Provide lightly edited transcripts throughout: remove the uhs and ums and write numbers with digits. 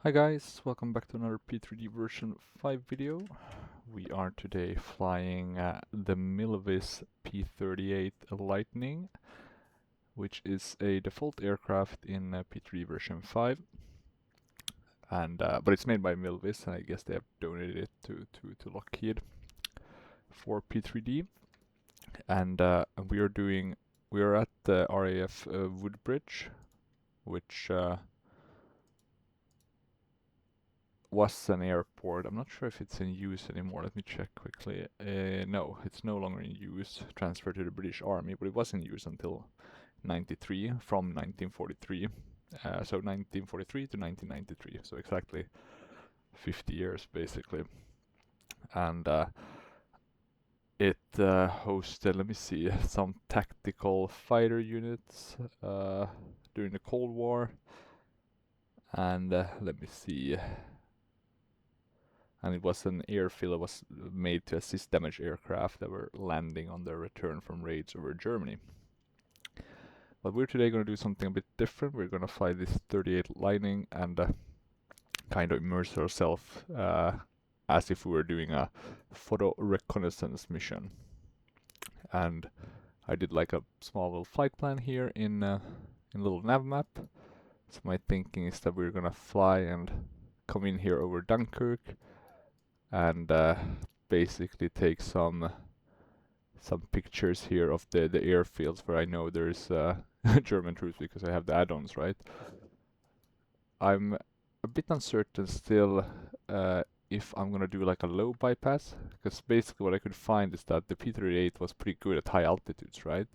Hi guys, welcome back to another P3D version 5 video. We are today flying the Milviz P-38 Lightning, which is a default aircraft in P3D version 5. And but it's made by Milviz, and I guess they have donated it to Lockheed for P3D. And we are at the RAF Woodbridge, which was an airport. I'm not sure if it's in use anymore. Let me check quickly. No, it's no longer in use. Transferred to the British Army, but it was in use until 93, from 1943. So 1943 to 1993. So exactly 50 years, basically. And it hosted, let me see, some tactical fighter units during the Cold War. And let me see. And it was an airfield that was made to assist damaged aircraft that were landing on their return from raids over Germany. But we're today going to do something a bit different. We're going to fly this 38 Lightning and kind of immerse ourselves as if we were doing a photo reconnaissance mission. And I did like a small little flight plan here in a little nav map. So my thinking is that we're going to fly and come in here over Dunkirk and basically take some pictures here of the airfields where I know there's German troops because I have the add-ons, right? I'm a bit uncertain still if I'm gonna do like a low bypass, because basically what I could find is that the P-38 was pretty good at high altitudes, right?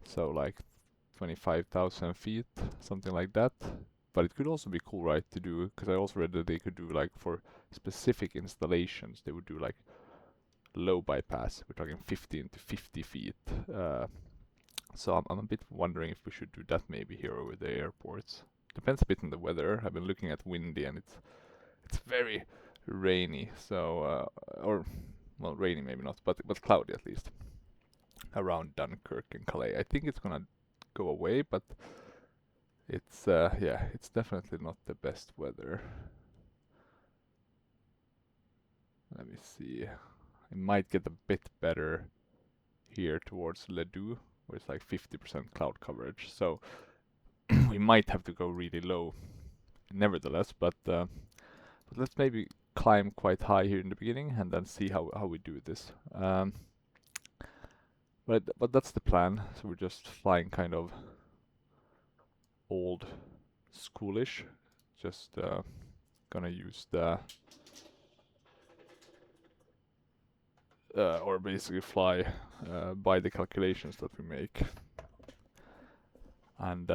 So like 25,000 feet, something like that. But it could also be cool, right, to do, because I also read that they could do like for specific installations, they would do like low bypass. We're talking 15 to 50 feet. So I'm a bit wondering if we should do that maybe here over the airports. Depends a bit on the weather. I've been looking at windy and it's very rainy. So or well, rainy maybe not, but cloudy at least around Dunkirk and Calais. I think it's gonna go away, but it's yeah, it's definitely not the best weather. Let me see. It might get a bit better here towards Ledoux, where it's like 50% cloud coverage. So we might have to go really low, nevertheless. But let's maybe climb quite high here in the beginning and then see how we do this. But that's the plan. So we're just flying kind of old schoolish. Just gonna use the or basically fly by the calculations that we make, and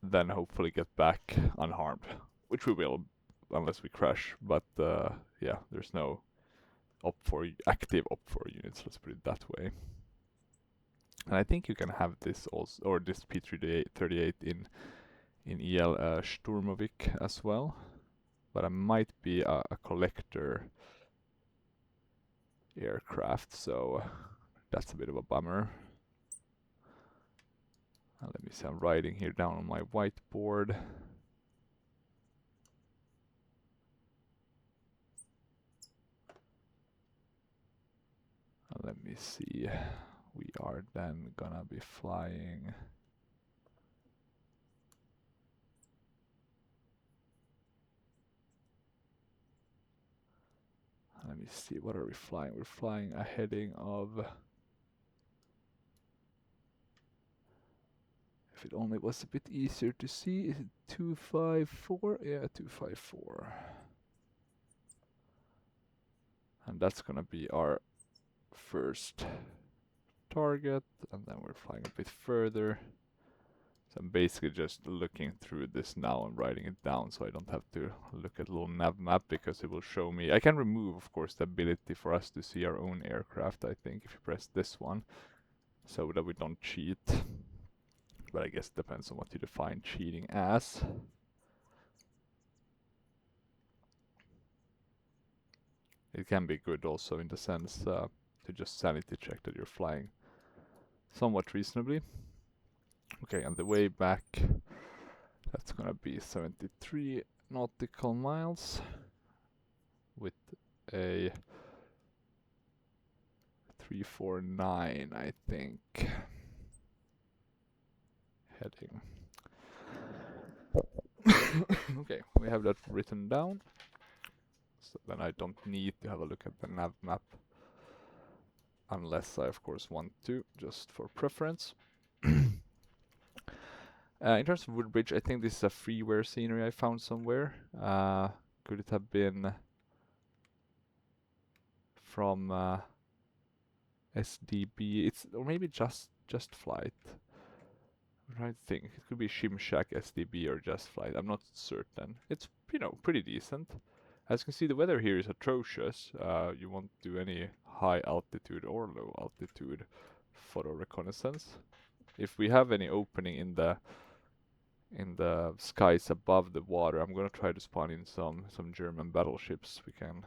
then hopefully get back unharmed, which we will unless we crash. But yeah, there's no active OPFOR units, let's put it that way. And I think you can have this also, or this P-38 in EL Sturmovik as well, but I might be a collector aircraft, so that's a bit of a bummer. Let me see, I'm writing here down on my whiteboard. Let me see, we are then gonna be flying let me see, what are we flying? We're flying a heading of, if it only was a bit easier to see, is it 254? Yeah, 254. And that's gonna be our first target, and then we're flying a bit further. So I'm basically just looking through this now and writing it down so I don't have to look at a little nav map, because it will show me. I can remove, of course, the ability for us to see our own aircraft, I think, if you press this one, so that we don't cheat. But I guess it depends on what you define cheating as. It can be good also in the sense to just sanity check that you're flying somewhat reasonably. Okay, and the way back, that's gonna be 73, nautical miles with a 349, I think, heading. Okay, we have that written down, so then I don't need to have a look at the nav map, unless I of course want to, just for preference. In terms of Woodbridge, I think this is a freeware scenery I found somewhere. Could it have been from SDB? Or maybe just Flight. I'm trying to think. It could be Shimshak, SDB, or Just Flight. I'm not certain. It's, you know, pretty decent. As you can see, the weather here is atrocious. You won't do any high altitude or low altitude photo reconnaissance. If we have any opening in the skies above the water, I'm gonna try to spawn in some German battleships. We can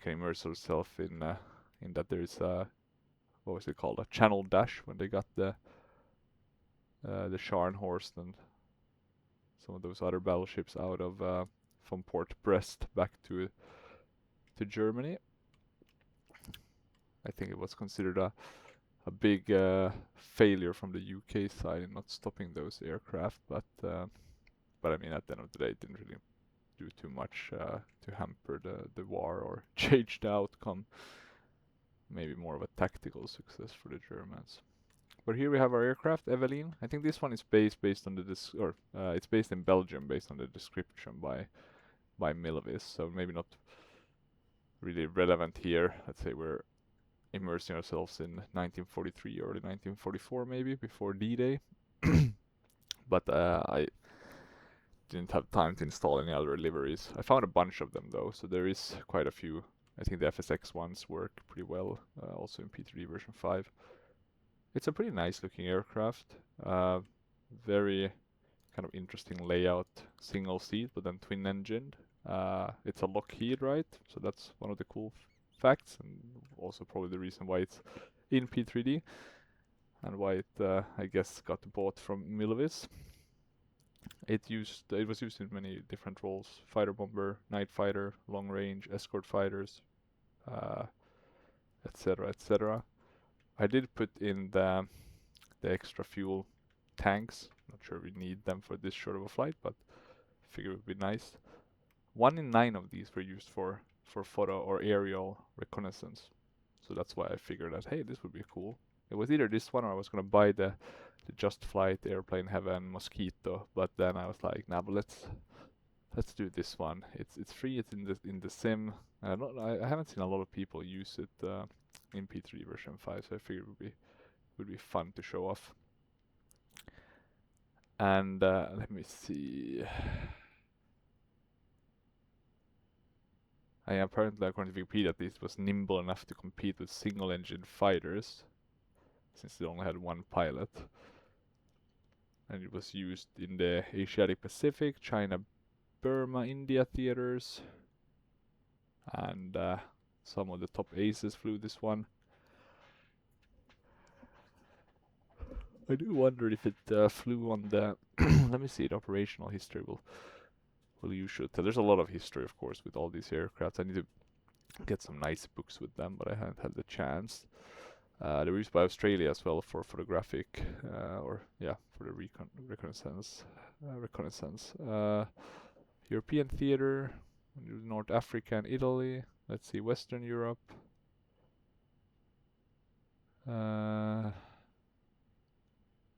immerse ourselves in that. There is a, what was it called, a channel dash when they got the Scharnhorst and some of those other battleships out of from Port Brest back to Germany. I think it was considered a big failure from the UK side in not stopping those aircraft, but I mean, at the end of the day, it didn't really do too much to hamper the war or change the outcome. Maybe more of a tactical success for the Germans. But here we have our aircraft, Evelyn. I think this one is based on the it's based in Belgium, based on the description by Milviz. So maybe not really relevant here. Let's say we're immersing ourselves in 1943, early 1944, maybe before D-Day. But I didn't have time to install any other liveries. I found a bunch of them though, so there is quite a few. I think the FSX ones work pretty well, also in P-38 version 5. It's a pretty nice looking aircraft. Very kind of interesting layout, single seat, but then twin engined. It's a Lockheed, right? So that's one of the cool facts, and also probably the reason why it's in P3D and why it, I guess, got bought from Milviz. It was used in many different roles: fighter bomber, night fighter, long range, escort fighters, etc., etc. I did put in the extra fuel tanks. Not sure we need them for this short of a flight, but I figure it would be nice. 1 in 9 of these were used for photo or aerial reconnaissance. So that's why I figured that, hey, this would be cool. It was either this one or I was gonna buy the Just Flight, Airplane Heaven, Mosquito, but then I was like, nah, but let's do this one. It's free. It's in the sim. I haven't seen a lot of people use it in P3 version 5, so I figured it would be fun to show off. And let me see. Apparently, according to Wikipedia, this was nimble enough to compete with single-engine fighters, since they only had one pilot. And it was used in the Asiatic Pacific, China, Burma, India theaters, and some of the top aces flew this one. I do wonder if it flew on the let me see, the operational history will you should tell. There's a lot of history, of course, with all these aircraft. I need to get some nice books with them, but I haven't had the chance. They were used by Australia as well for photographic, for the reconnaissance. European theater, North Africa and Italy. Let's see, Western Europe.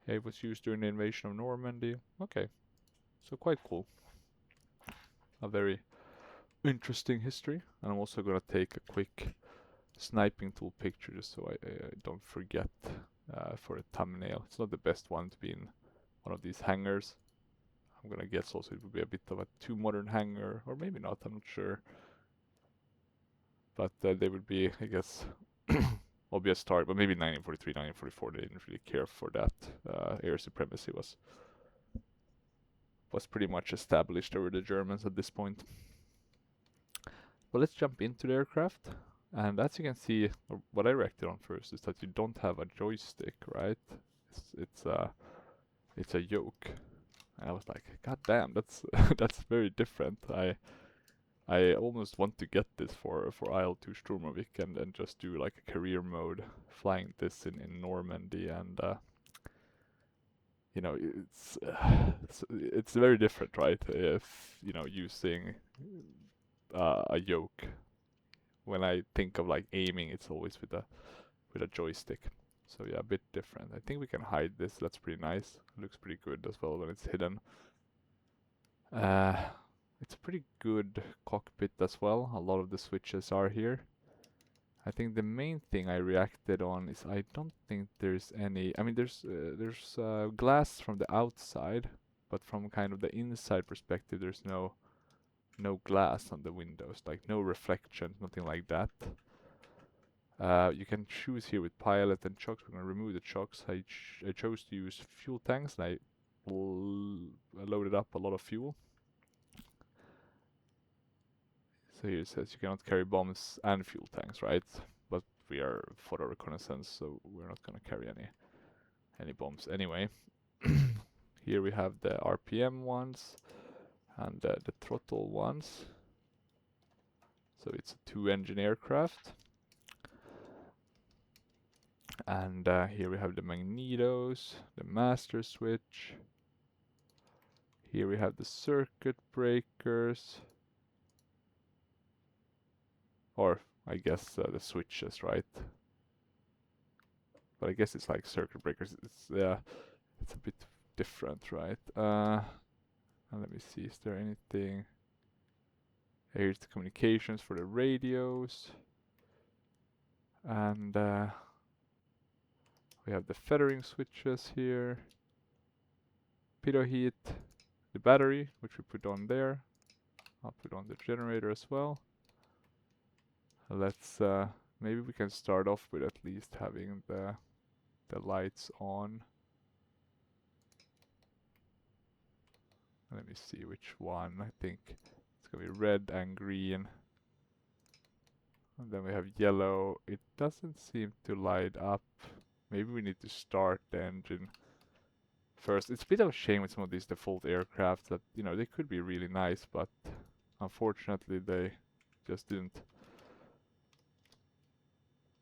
It was used during the invasion of Normandy. Okay, so quite cool. A very interesting history. And I'm also gonna take a quick sniping tool picture just so I don't forget for a thumbnail. It's not the best one to be in one of these hangars. I'm gonna guess also it would be a bit of a too modern hangar, or maybe not, I'm not sure. But they would be, I guess, obvious target, but maybe 1943, 1944, they didn't really care for that. Air supremacy was pretty much established over the Germans at this point. But let's jump into the aircraft. And as you can see, what I reacted on first is that you don't have a joystick, right? It's a yoke. And I was like, God damn, that's that's very different. I almost want to get this for IL-2 Sturmovik and just do like a career mode flying this in Normandy and you know it's very different, right? If you know using a yoke. When I think of like aiming, it's always with a joystick. So yeah, a bit different. I think we can hide this. That's pretty nice. Looks pretty good as well when it's hidden. Uh, it's a pretty good cockpit as well. A lot of the switches are here. I think the main thing I reacted on is I don't think there's any. I mean, there's glass from the outside, but from kind of the inside perspective, there's no glass on the windows, like no reflection, nothing like that. You can choose here with pilot and chocks. We're gonna remove the chocks. I chose to use fuel tanks, and I loaded up a lot of fuel. So here it says you cannot carry bombs and fuel tanks, right? But we are photo reconnaissance, so we're not gonna carry any bombs anyway. Here we have the RPM ones and the throttle ones. So it's a 2-engine aircraft. And here we have the magnetos, the master switch. Here we have the circuit breakers. Or I guess the switches, right? But I guess it's like circuit breakers. It's a bit different, right? And let me see, is there anything? Here's the communications for the radios. And we have the feathering switches here. Pitot heat, the battery, which we put on there. I'll put on the generator as well. Let's maybe we can start off with at least having the lights on. Let me see which one. I think it's gonna be red and green. And then we have yellow. It doesn't seem to light up. Maybe we need to start the engine first. It's a bit of a shame with some of these default aircraft that, you know, they could be really nice, but unfortunately they just didn't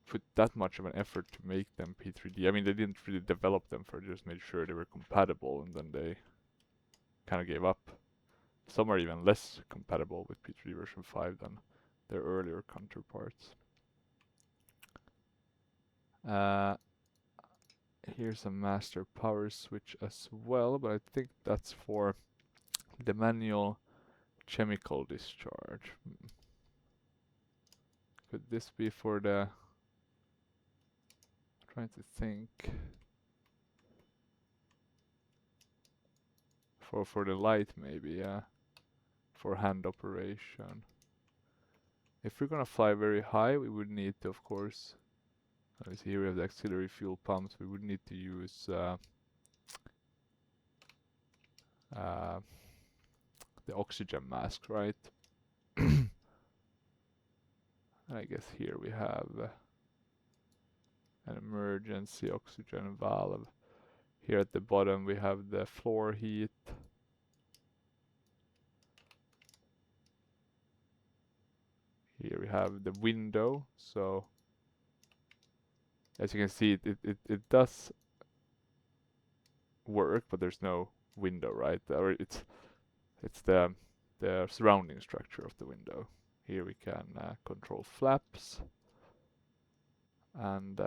put that much of an effort to make them P3D. I mean, they didn't really develop them for just made sure they were compatible, and then they kind of gave up. Some are even less compatible with P3D version 5 than their earlier counterparts. Here's a master power switch as well, but I think that's for the manual chemical discharge. Could this be for the... I'm trying to think. For the light maybe, yeah. For hand operation. If we're gonna fly very high, we would need to, of course... Let me see, here we have the auxiliary fuel pumps. We would need to use the oxygen mask, right? And I guess here we have an emergency oxygen valve. Here at the bottom we have the floor heat. Here we have the window, so as you can see it does work, but there's no window, right? Or it's the surrounding structure of the window. Here we can control flaps, and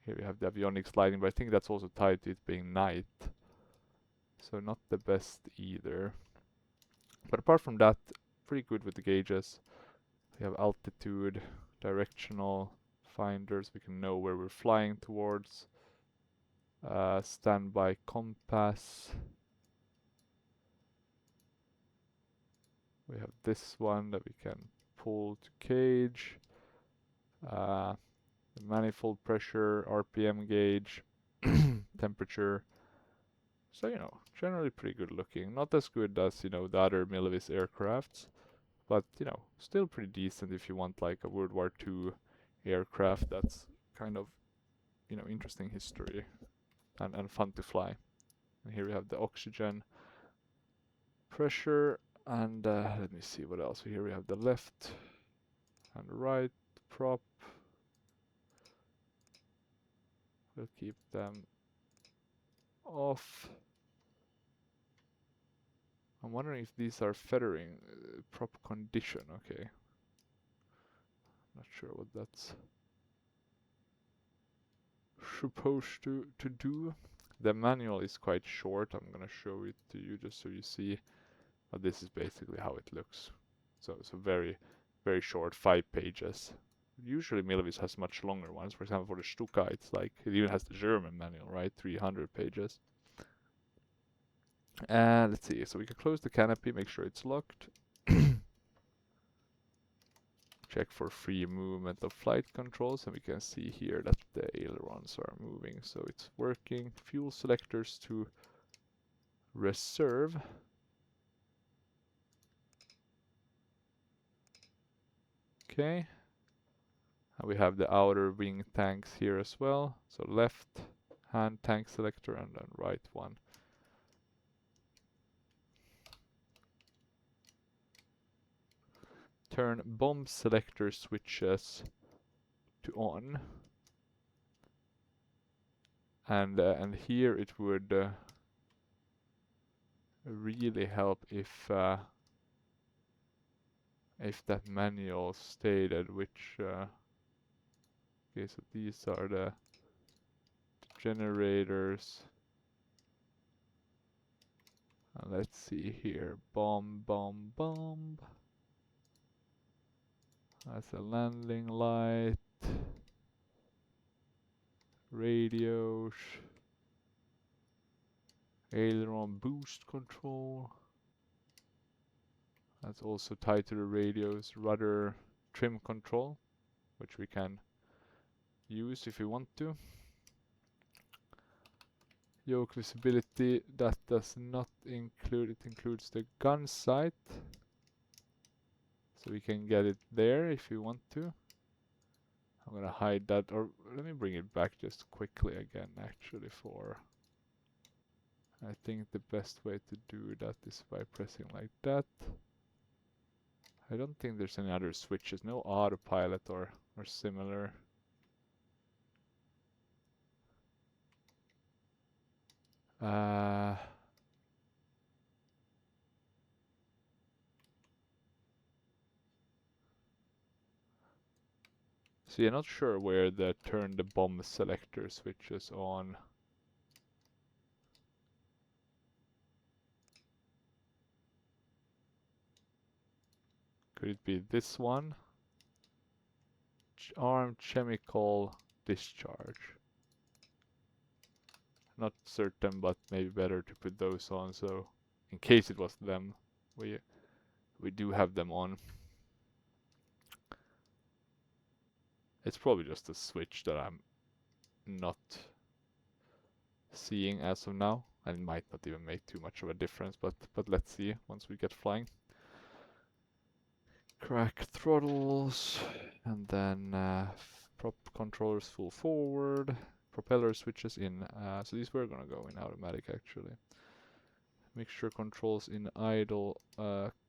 here we have the avionics lighting, but I think that's also tied to it being night, so not the best either. But apart from that, pretty good with the gauges. We have altitude, directional finders, we can know where we're flying towards. Standby compass. We have this one that we can pull to cage. The manifold pressure, RPM gauge, temperature. So, you know, generally pretty good looking. Not as good as, you know, the other Milviz aircrafts, but, you know, still pretty decent if you want like a World War II aircraft that's kind of, you know, interesting history and fun to fly. And here we have the oxygen pressure, and let me see what else. So here we have the left and right prop. We'll keep them off. I'm wondering if these are feathering prop condition. Okay. Not sure what that's supposed to do. The manual is quite short. I'm gonna show it to you just so you see. But this is basically how it looks. So very, very short, 5 pages. Usually Milviz has much longer ones. For example, for the Stuka, it's like, it even has the German manual, right? 300 pages. And let's see, so we can close the canopy, make sure it's locked. Check for free movement of flight controls, and we can see here that the ailerons are moving, so it's working. Fuel selectors to reserve. Okay. And we have the outer wing tanks here as well. So left hand tank selector and then right one. Turn bomb selector switches to on. And here it would really help if that manual stated which okay, so these are the generators. And let's see here, bomb. That's a landing light, radios, aileron boost control. That's also tied to the radios, rudder trim control, which we can use if we want to. Yoke visibility, that does not include, it includes the gun sight. So we can get it there if we want to. I'm gonna hide that, or let me bring it back just quickly again actually for... I think the best way to do that is by pressing like that. I don't think there's any other switches, no autopilot or similar. So you're not sure where the turn the bomb selector switches on. Could it be this one? Armed chemical discharge. Not certain, but maybe better to put those on, so in case it was them, we do have them on. It's probably just a switch that I'm not seeing as of now, and it might not even make too much of a difference, but let's see once we get flying. Crack throttles, and then prop controllers full forward, propeller switches in, so these were gonna go in automatic actually. Mixture controls in idle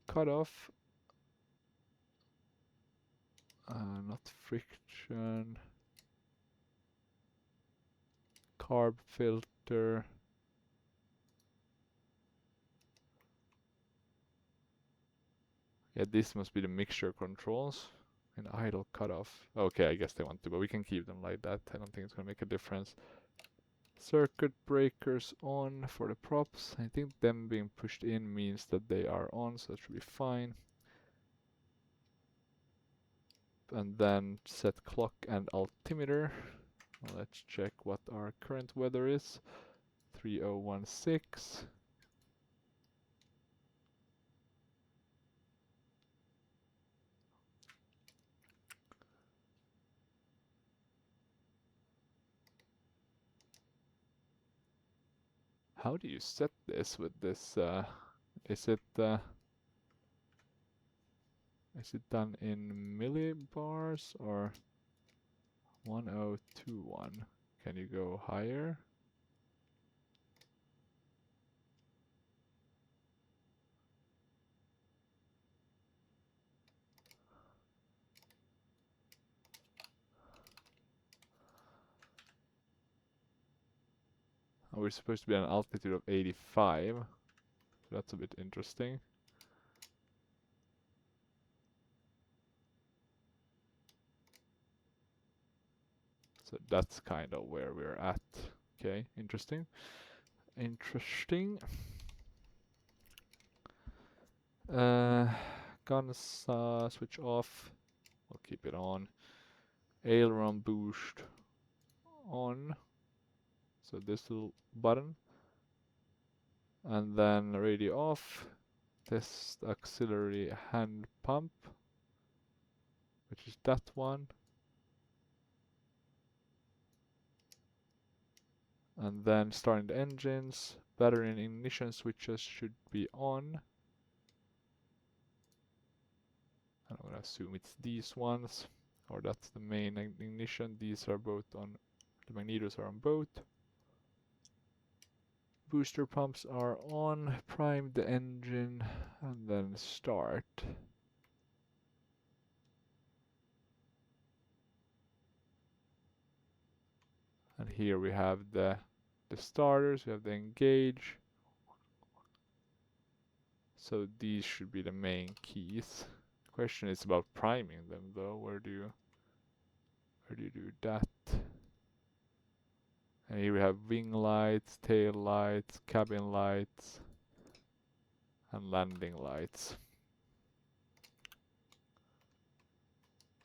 cutoff, not friction, carb filter. Yeah, this must be the mixture controls in idle cutoff. Okay, I guess they want to, but we can keep them like that. I don't think it's gonna make a difference. Circuit breakers on for the props. I think them being pushed in means that they are on, so that should be fine. And then set clock and altimeter. Well, let's check what our current weather is. 3016. How do you set this with this? Is it done in millibars or 1021? Can you go higher? we're supposed to be at an altitude of 85. So that's a bit interesting. So that's kind of where we're at. Okay, interesting. Interesting. Guns switch off. We'll keep it on. Aileron boost on. So this little button. And then radio off. Test auxiliary hand pump, which is that one. And then starting the engines. Battery and ignition switches should be on. I'm gonna assume it's these ones, or that's the main ignition. These are both on, the magnetos are on both. Booster pumps are on, prime the engine, and then start. And here we have the starters, we have the engage. So these should be the main keys. Question is about priming them though. Where do you do that? And here we have wing lights, tail lights, cabin lights, and landing lights.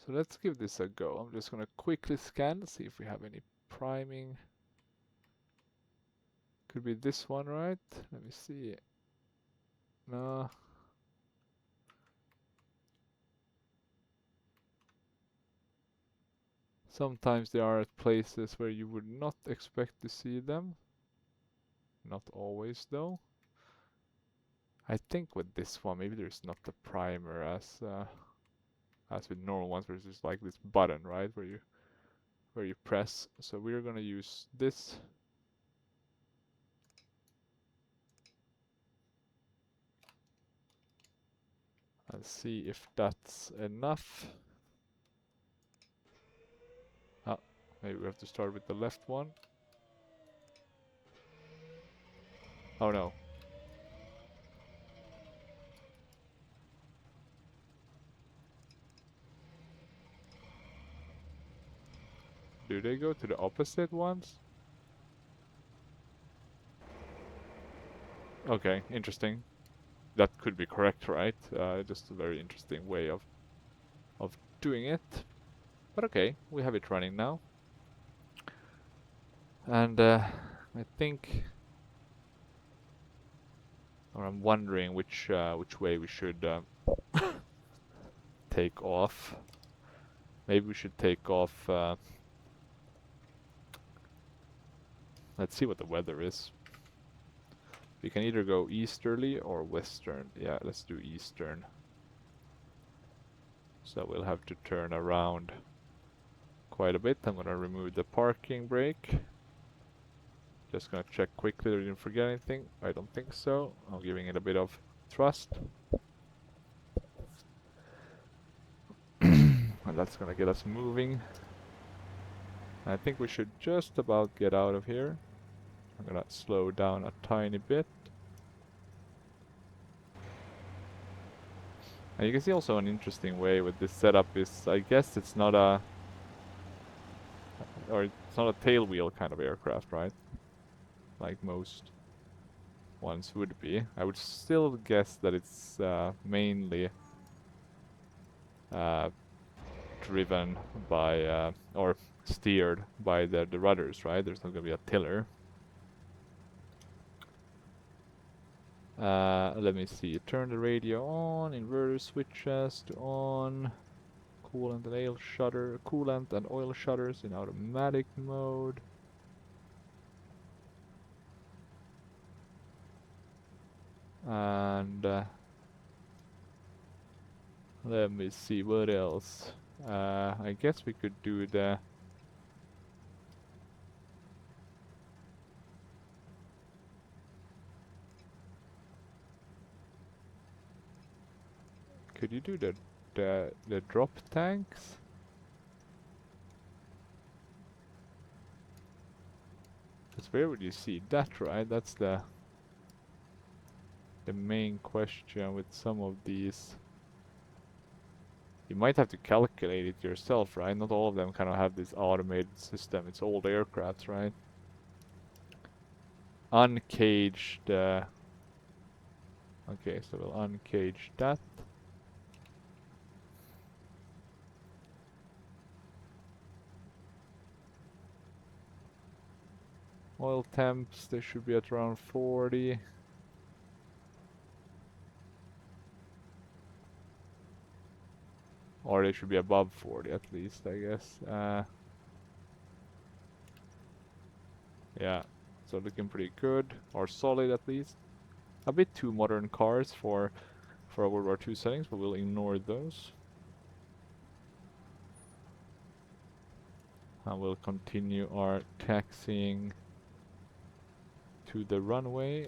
So let's give this a go. I'm just gonna quickly scan, see if we have any priming. Could be this one, right? Let me see. No. Sometimes they are at places where you would not expect to see them. Not always though. I think with this one, maybe there's not the primer as with normal ones, where it's just like this button, right, where you press. So we're gonna use this. And see if that's enough. Ah, maybe we have to start with the left one. Oh no. Do they go to the opposite ones? Okay, interesting. That could be correct, right? Just a very interesting way of doing it. But okay, we have it running now. And I think, or I'm wondering which way we should take off. Maybe we should take off. Let's see what the weather is. We can either go easterly or western. Yeah, let's do eastern. So we'll have to turn around quite a bit. I'm gonna remove the parking brake. Just gonna check quickly that we didn't forget anything. I don't think so. I'm giving it a bit of thrust. And that's gonna get us moving. I think we should just about get out of here. I'm gonna slow down a tiny bit. And you can see also an interesting way with this setup is, I guess it's not a, or it's not a tail wheel kind of aircraft, right? Like most ones would be. I would still guess that it's mainly driven by, or steered by the rudders, right? There's not gonna be a tiller. Let me see. Turn the radio on. Inverter switches to on. Coolant and oil shutter. Coolant and oil shutters in automatic mode. And let me see what else. I guess we could do the. Could you do the drop tanks? Because where would you see that, right? That's the main question with some of these. You might have to calculate it yourself, right? Not all of them kind of have this automated system. It's old aircrafts, right? Uncaged. Okay, so we'll uncage that. Oil temps, they should be at around 40. Or they should be above 40 at least, I guess. Yeah, so looking pretty good, or solid at least. A bit too modern cars for our World War II settings, but we'll ignore those. And we'll continue our taxiing to the runway.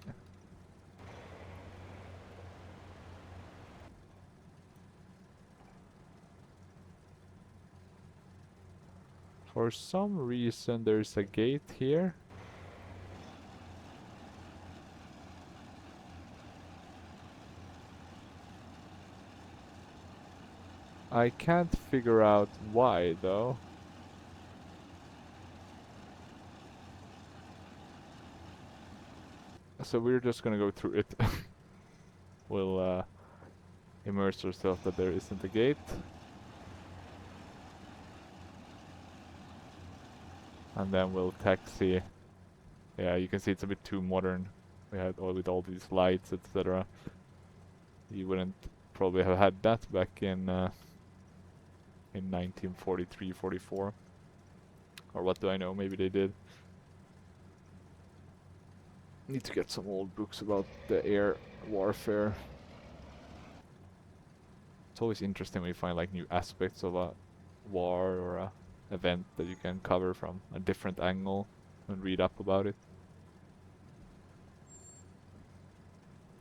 For some reason there's a gate here. I can't figure out why though. So we're just gonna go through it. We'll immerse ourselves that there isn't a gate. And then we'll taxi. Yeah, you can see it's a bit too modern. We had with all these lights, etc. You wouldn't probably have had that back in 1943, 44. Or what do I know? Maybe they did. Need to get some old books about the air warfare. It's always interesting when you find like new aspects of a war or a event that you can cover from a different angle and read up about it.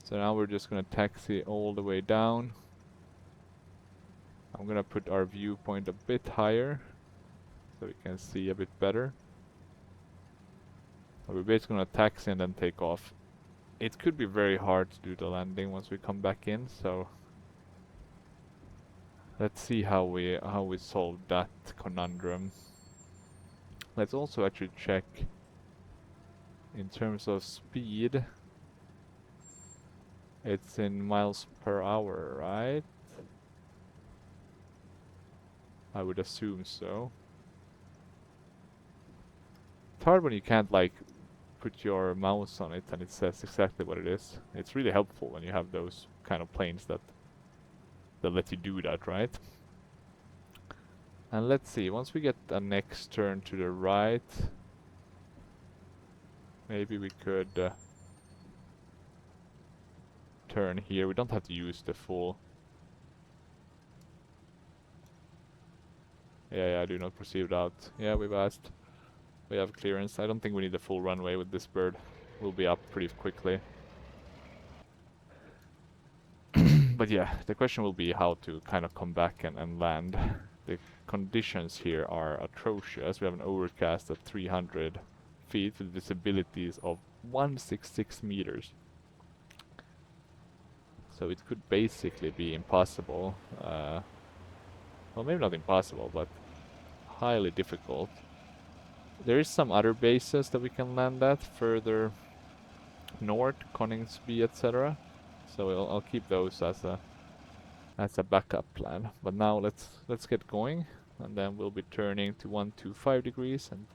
So now we're just gonna taxi all the way down. I'm gonna put our viewpoint a bit higher so we can see a bit better. We're basically gonna taxi and then take off. It could be very hard to do the landing once we come back in, so let's see how we solve that conundrum. Let's also actually check in terms of speed. It's in miles per hour, right? I would assume so. It's hard when you can't like put your mouse on it and it says exactly what it is. It's really helpful when you have those kind of planes that let you do that, right? And let's see, once we get a next turn to the right, maybe we could turn here. We don't have to use the full. Yeah, do not proceed out. Yeah, we've asked. We have clearance. I don't think we need the full runway with this bird. We'll be up pretty quickly. But yeah, the question will be how to kind of come back and land. The conditions here are atrocious. We have an overcast at 300 feet with visibilities of 166 meters. So it could basically be impossible. Well, maybe not impossible, but highly difficult. There is some other bases that we can land at further north, Coningsby, etc. So I'll keep those as a backup plan. But now let's get going, and then we'll be turning to 125 degrees and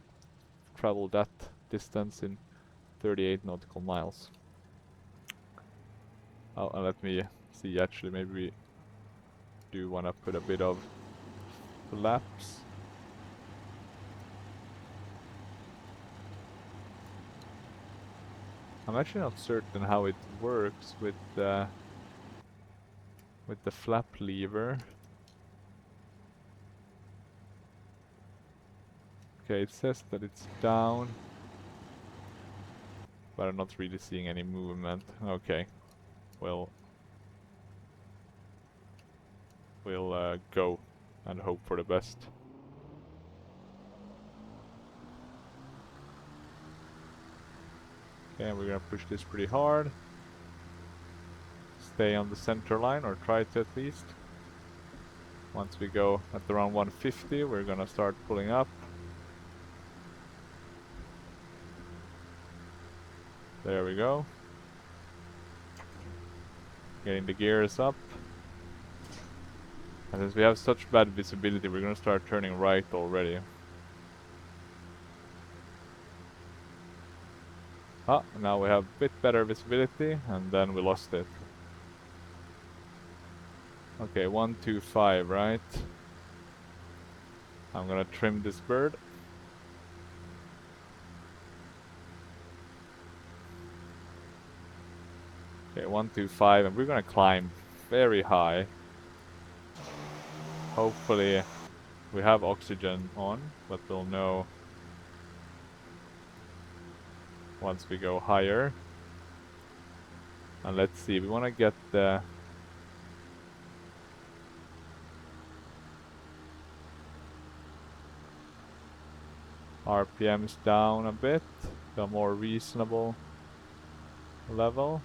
travel that distance in 38 nautical miles. Oh, and let me see. Actually, maybe we do want to put a bit of flaps. I'm actually not certain how it works with the flap lever. Okay, it says that it's down, but I'm not really seeing any movement. Okay, we'll go and hope for the best. Okay, we're gonna push this pretty hard. Stay on the center line, or try to at least. Once we go at around 150, we're gonna start pulling up. There we go. Getting the gears up. And since we have such bad visibility, we're gonna start turning right already. Ah, now we have a bit better visibility, and then we lost it. Okay, 125, right? I'm gonna trim this bird. Okay, 125, and we're gonna climb very high. Hopefully we have oxygen on, but we'll know once we go higher. And let's see, we wanna get the RPMs down a bit to a more reasonable level.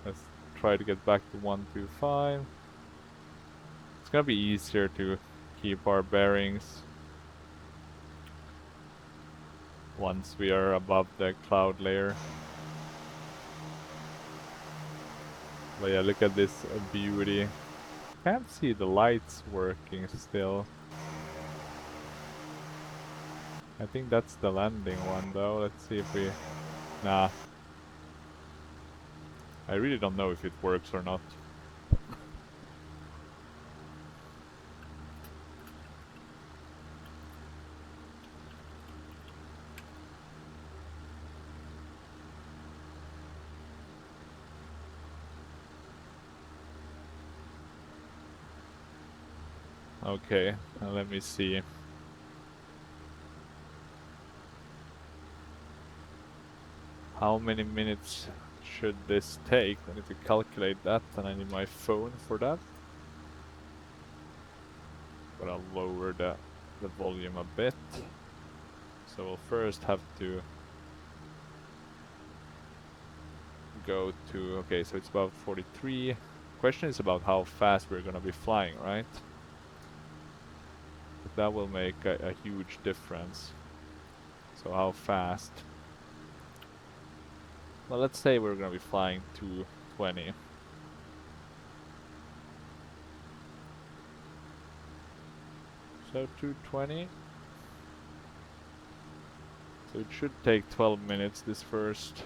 Let's try to get back to 125. It's gonna be easier to keep our bearings once we are above the cloud layer. But yeah, look at this beauty. Can't see the lights working still. I think that's the landing one though. Let's see if we... Nah. I really don't know if it works or not. Okay, let me see. How many minutes should this take? I need to calculate that, and I need my phone for that. But I'll lower the volume a bit. So we'll first have to go to... Okay, so it's about 43. Question is about how fast we're gonna be flying, right? But that will make a huge difference. So how fast? Well, let's say we're gonna be flying 220. So 220. So it should take 12 minutes this first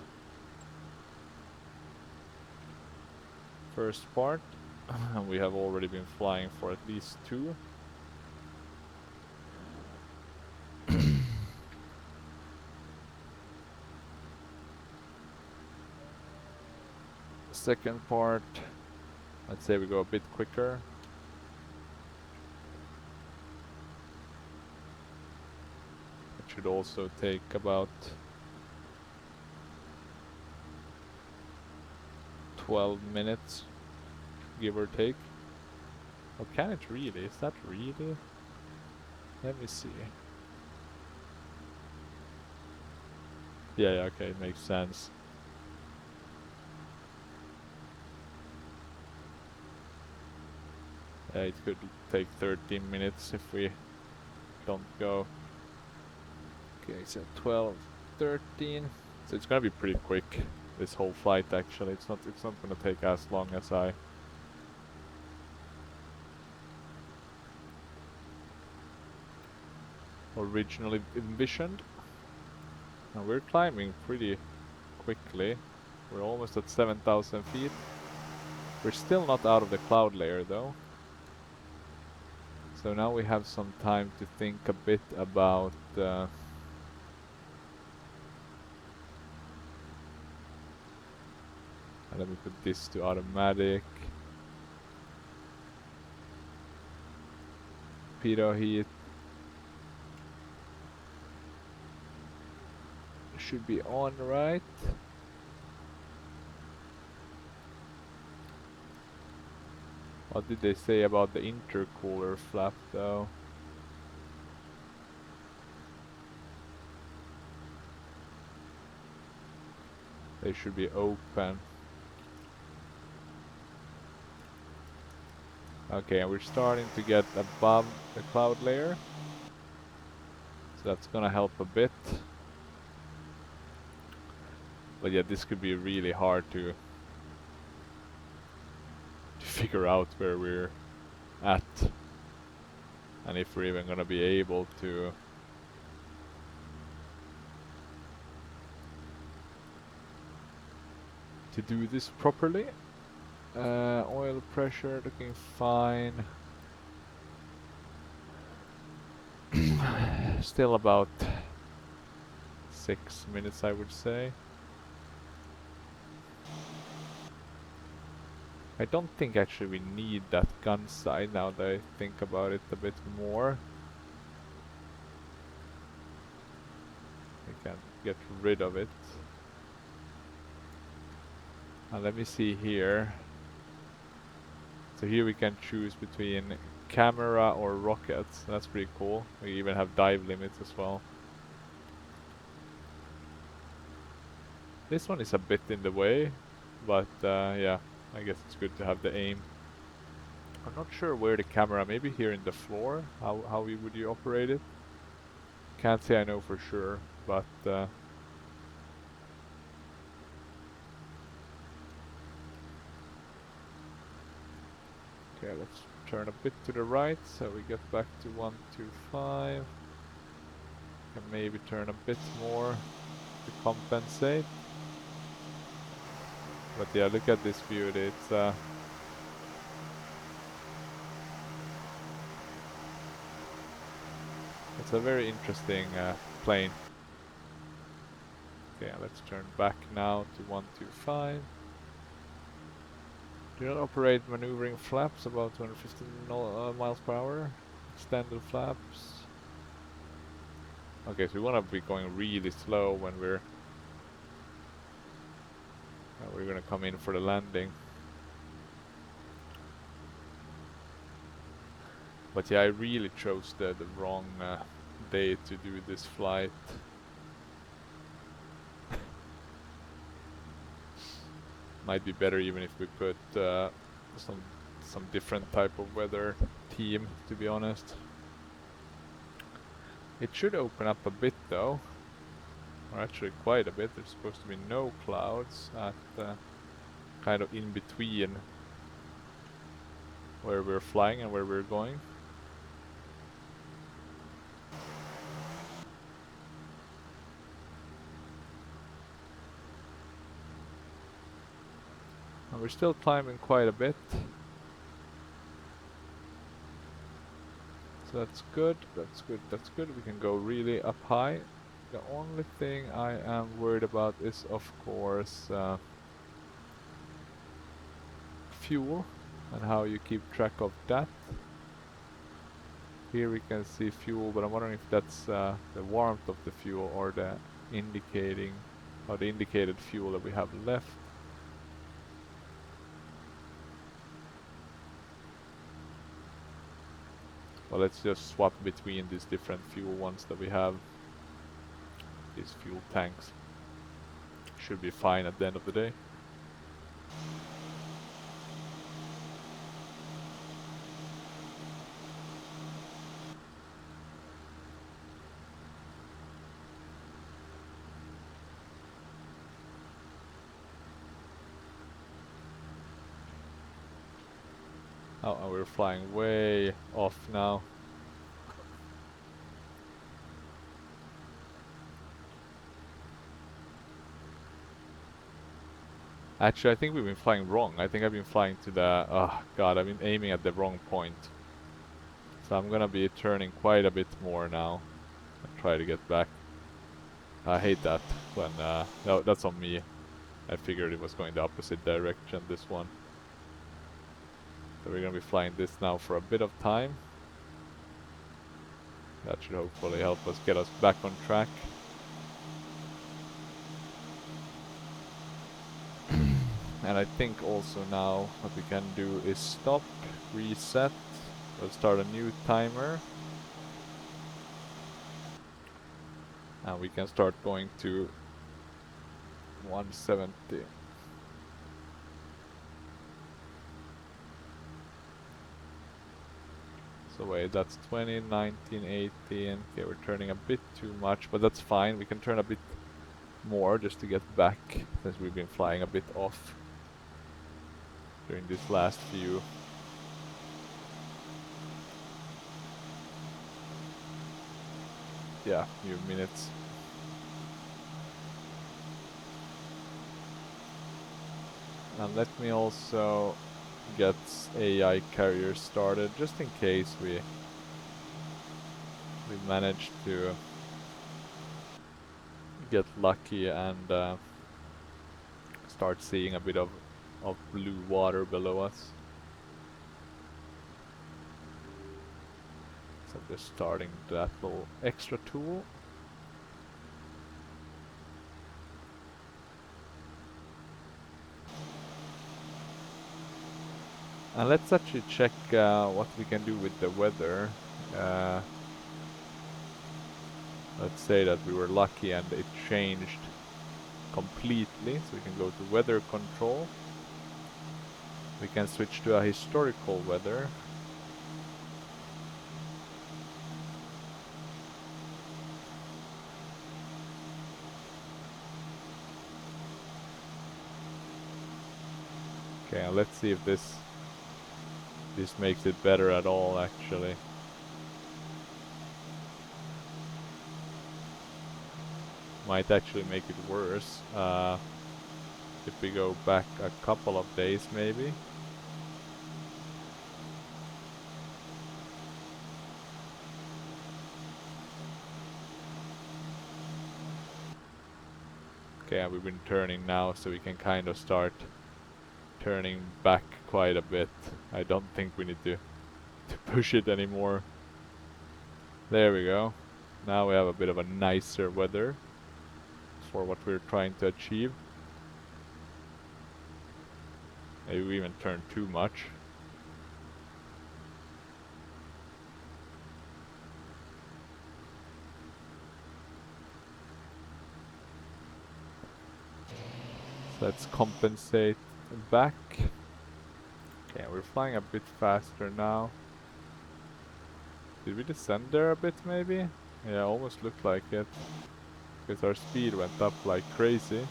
part. And we have already been flying for at least 2. Second part, let's say we go a bit quicker. It should also take about 12 minutes, give or take. Or can it really? Is that really? Let me see. Yeah, okay, it makes sense. It could take 13 minutes if we don't go. Okay, so 12, 13. So it's gonna be pretty quick, this whole flight actually. It's not gonna take as long as I originally envisioned. And we're climbing pretty quickly. We're almost at 7,000 feet. We're still not out of the cloud layer though. So now we have some time to think a bit about let me put this to automatic. Pitot heat should be on, right? What did they say about the intercooler flap though? They should be open. Okay, and we're starting to get above the cloud layer. So that's gonna help a bit. But yeah, this could be really hard to figure out where we're at. And if we're even gonna be able to do this properly. Oil pressure looking fine. Still about 6 minutes, I would say. I don't think actually we need that gun side now that I think about it a bit more. We can get rid of it. And let me see here. So here we can choose between camera or rockets. That's pretty cool. We even have dive limits as well. This one is a bit in the way, but yeah, I guess it's good to have the aim. I'm not sure where the camera, maybe here in the floor, how would you operate it? Can't say I know for sure, but okay, let's turn a bit to the right so we get back to 125. Can maybe turn a bit more to compensate. But yeah, look at this view, it's a very interesting plane. Okay, let's turn back now to 125. Do not operate maneuvering flaps above 250 miles per hour. Extended flaps. Okay, so we want to be going really slow when we're gonna come in for the landing. But yeah, I really chose the wrong day to do this flight. Might be better even if we put some different type of weather team, to be honest. It should open up a bit though, or actually quite a bit. There's supposed to be no clouds at kind of in between where we're flying and where we're going. And we're still climbing quite a bit. So that's good, that's good, that's good. We can go really up high. The only thing I am worried about is, of course, fuel and how you keep track of that. Here we can see fuel, but I'm wondering if that's the warmth of the fuel or the indicated fuel that we have left. Well, let's just swap between these different fuel ones that we have. These fuel tanks should be fine at the end of the day. Oh, and we're flying way off now. Actually, I think we've been flying wrong. I think I've been flying to the... Oh god, I've been aiming at the wrong point. So I'm gonna be turning quite a bit more now and try to get back. I hate that when... no, that's on me. I figured it was going the opposite direction, this one. So we're gonna be flying this now for a bit of time. That should hopefully help us get us back on track. And I think also now what we can do is stop, reset, we'll start a new timer. And we can start going to 170. So wait, that's 20, 19, 18. Okay, we're turning a bit too much, but that's fine. We can turn a bit more just to get back, since we've been flying a bit off during this last few. Yeah, few minutes. And let me also get AI carrier started, just in case we manage to get lucky and start seeing a bit of blue water below us. So just starting that little extra tool. And let's actually check what we can do with the weather. Let's say that we were lucky and it changed completely, so we can go to weather control. We can switch to a historical weather. Okay, and let's see if this makes it better at all, actually. Might actually make it worse. If we go back a couple of days, maybe. Okay, we've been turning now, so we can kind of start turning back quite a bit. I don't think we need to push it anymore. There we go. Now we have a bit of a nicer weather for what we're trying to achieve. Maybe we even turned too much. So let's compensate back. Okay, we're flying a bit faster now. Did we descend there a bit, maybe? Yeah, almost looked like it. Because our speed went up like crazy.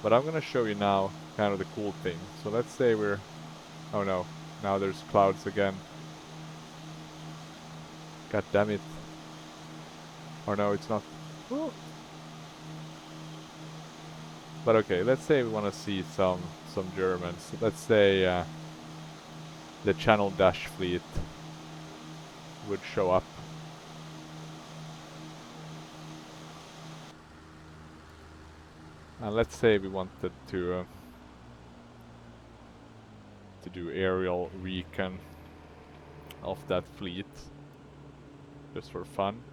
But I'm gonna show you now kind of the cool thing. So let's say we're... Oh no, now there's clouds again. God damn it. Or no, it's not. Ooh. But okay, let's say we want to see some Germans. Let's say the Channel Dash fleet would show up. And let's say we wanted to do aerial recon of that fleet, just for fun.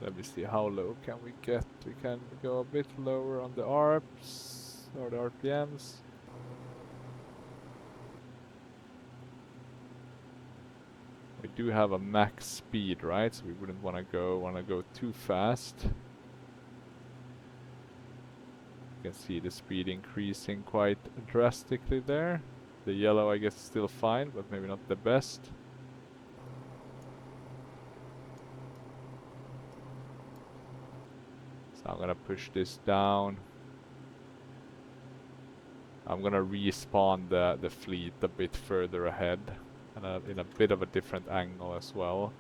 Let me see, how low can we get? We can go a bit lower on the ARPs, or the RPMs. We do have a max speed, right? So we wouldn't want to go too fast. You can see the speed increasing quite drastically there. The yellow, I guess, is still fine, but maybe not the best. So I'm gonna push this down. I'm gonna respawn the fleet a bit further ahead, and in a bit of a different angle as well.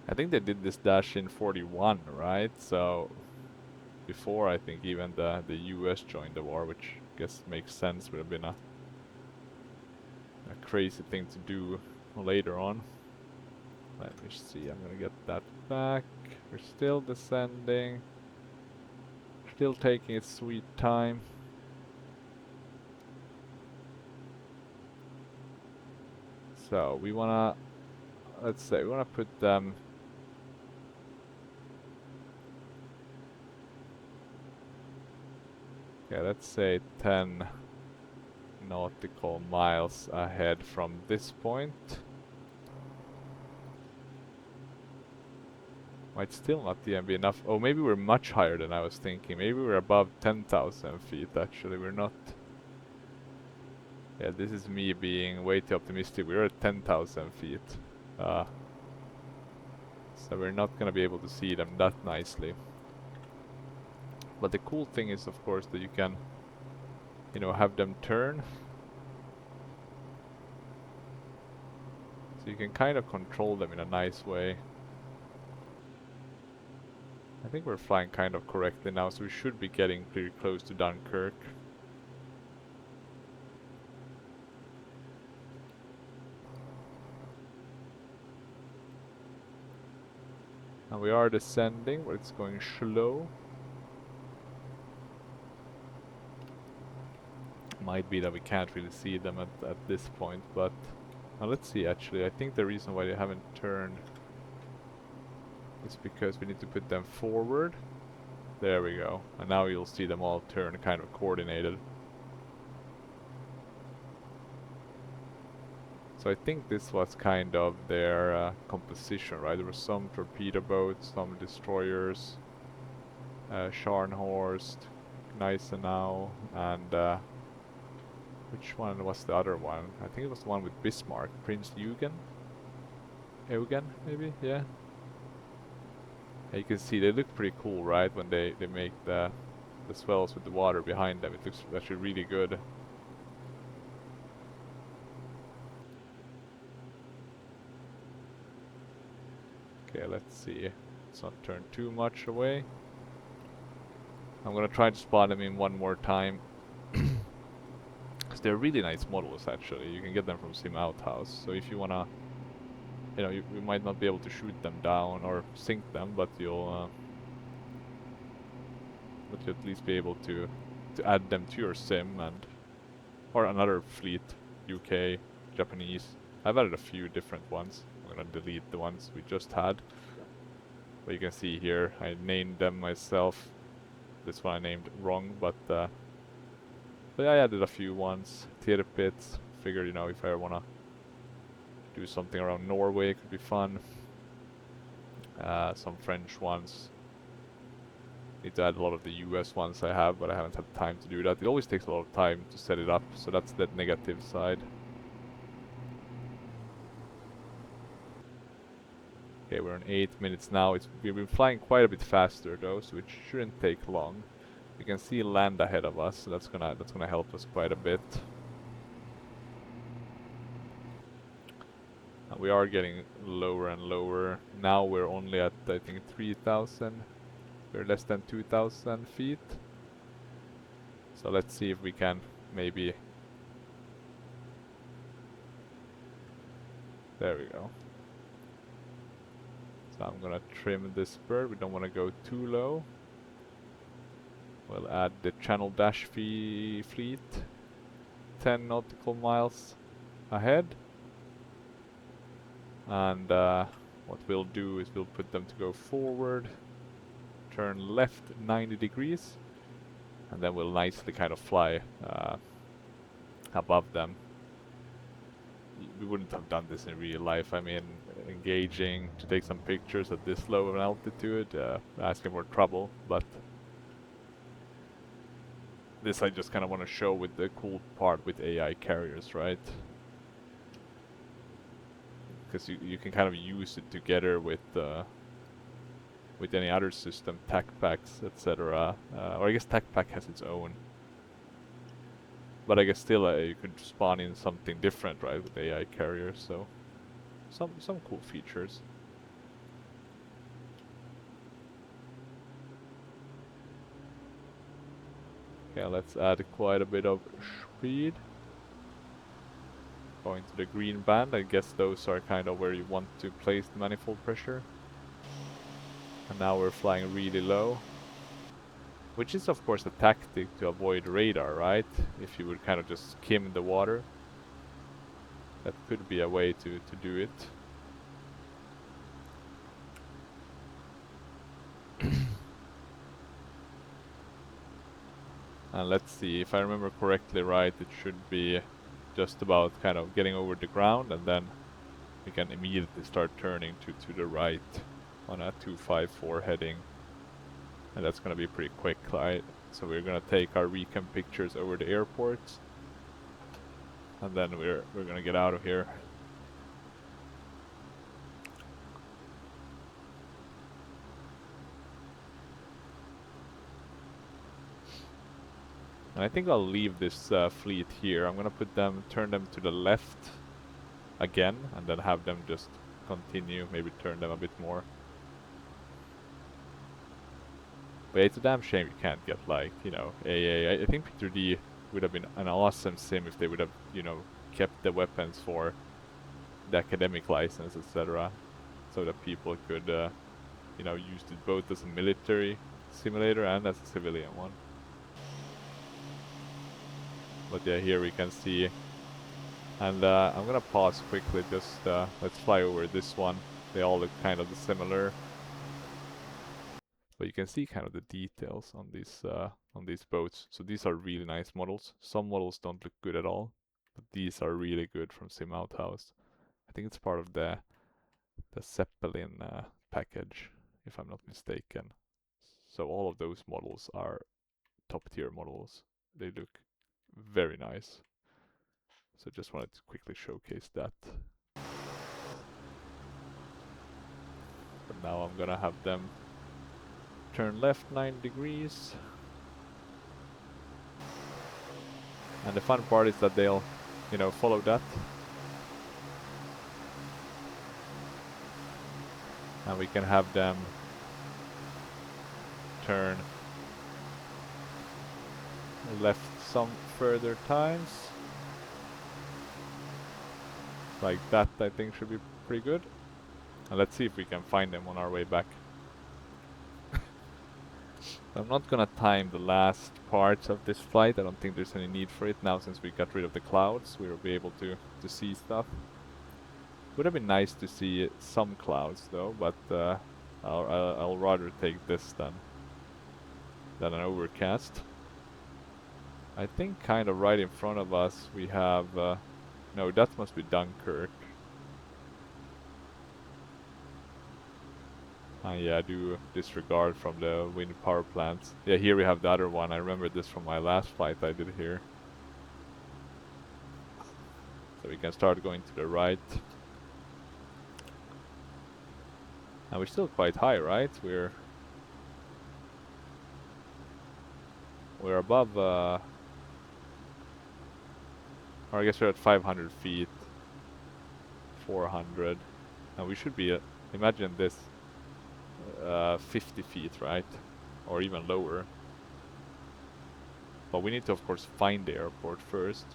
I think they did this dash in 41, right? So before, I think, even the US joined the war, which I guess makes sense. Would have been a crazy thing to do later on. Let me see, I'm gonna get that back. We're still descending. Still taking its sweet time. So we wanna, let's say, we wanna put them Okay, let's say 10 nautical miles ahead from this point. Might still not even be enough. Oh, maybe we're much higher than I was thinking. Maybe we're above 10,000 feet actually. We're not. Yeah, this is me being way too optimistic. We're at 10,000 feet. So we're not gonna be able to see them that nicely. But the cool thing is, of course, that you can, you know, have them turn. So you can kind of control them in a nice way. I think we're flying kind of correctly now, so we should be getting pretty close to Dunkirk. And we are descending, but it's going slow. Might be that we can't really see them at this point, but let's see actually. I think the reason why they haven't turned is because we need to put them forward. There we go. And now you'll see them all turn kind of coordinated. So I think this was kind of their composition, right? There were some torpedo boats, some destroyers, Scharnhorst, Gneisenau, and which one was the other one? I think it was the one with Bismarck, Prince Eugen? Eugen, maybe? Yeah. And you can see they look pretty cool, right? When they make the swells with the water behind them. It looks actually really good. Okay, let's see. Let's not turn too much away. I'm gonna try to spot them in one more time. Because they're really nice models, actually. You can get them from Sim Outhouse. So if you wanna, you know, you might not be able to shoot them down or sink them, but you'll at least be able to add them to your sim and or another fleet, UK, Japanese. I've added a few different ones. I'm gonna delete the ones we just had. But you can see here, I named them myself. This one I named wrong, but I added a few ones. Tirpitz, figured, you know, if I ever wanna do something around Norway, it could be fun. Some French ones. Need to add a lot of the US ones I have, but I haven't had time to do that. It always takes a lot of time to set it up, so that's the negative side. Okay, we're on 8 minutes now. We've been flying quite a bit faster though, so it shouldn't take long. We can see land ahead of us, so that's gonna help us quite a bit. And we are getting lower and lower. Now we're only at, I think, 3,000. We're less than 2,000 feet. So let's see if we can maybe... There we go. So I'm gonna trim this bird. We don't want to go too low. We'll add the Channel Dash fleet 10 nautical miles ahead. And what we'll do is we'll put them to go forward, turn left 90 degrees, and then we'll nicely kind of fly above them. We wouldn't have done this in real life. I mean, engaging to take some pictures at this low of an altitude, asking for trouble, but this I just kind of want to show with the cool part with AI carriers, right? Because you can kind of use it together with any other system, TACPACs, etc. Or I guess TACPAC has its own. But I guess still you could spawn in something different, right, with AI carriers. So some cool features. Okay, let's add quite a bit of speed. Going to the green band, I guess those are kind of where you want to place the manifold pressure. And now we're flying really low. Which is of course a tactic to avoid radar, right? If you would kind of just skim the water. That could be a way to do it. And let's see, if I remember correctly, right, it should be just about kind of getting over the ground, and then we can immediately start turning to the right on a 254 heading. And that's gonna be pretty quick, right? So we're gonna take our recon pictures over the airport, and then we're gonna get out of here. And I think I'll leave this fleet here. I'm gonna turn them to the left again, and then have them just continue, maybe turn them a bit more. But it's a damn shame you can't get, like, you know, AA. I think P-3D would have been an awesome sim if they would have, you know, kept the weapons for the academic license, etc. So that people could, you know, use it both as a military simulator and as a civilian one. But yeah, here we can see, and I'm gonna pause quickly, just let's fly over this one. They all look kind of similar, but you can see kind of the details on these boats. So these are really nice models. Some models don't look good at all, but these are really good from Sim Outhouse. I think it's part of the Zeppelin package, if I'm not mistaken. So all of those models are top tier models. They look very nice. So just wanted to quickly showcase that. But now I'm gonna have them turn left 9 degrees. And the fun part is that they'll, you know, follow that. And we can have them turn left some further times. Like that, I think should be pretty good. And let's see if we can find them on our way back. I'm not gonna time the last parts of this flight. I don't think there's any need for it now, since we got rid of the clouds. We will be able to see stuff. Would have been nice to see some clouds though, but I'll rather take this than an overcast. I think kind of right in front of us we have no, that must be Dunkirk. Yeah, I do disregard from the wind power plants. Yeah, here we have the other one. I remember this from my last flight I did here. So we can start going to the right. And we're still quite high, right? We're above, or I guess we're at 500 feet, 400, and we should be, imagine this, 50 feet, right? Or even lower. But we need to, of course, find the airport first.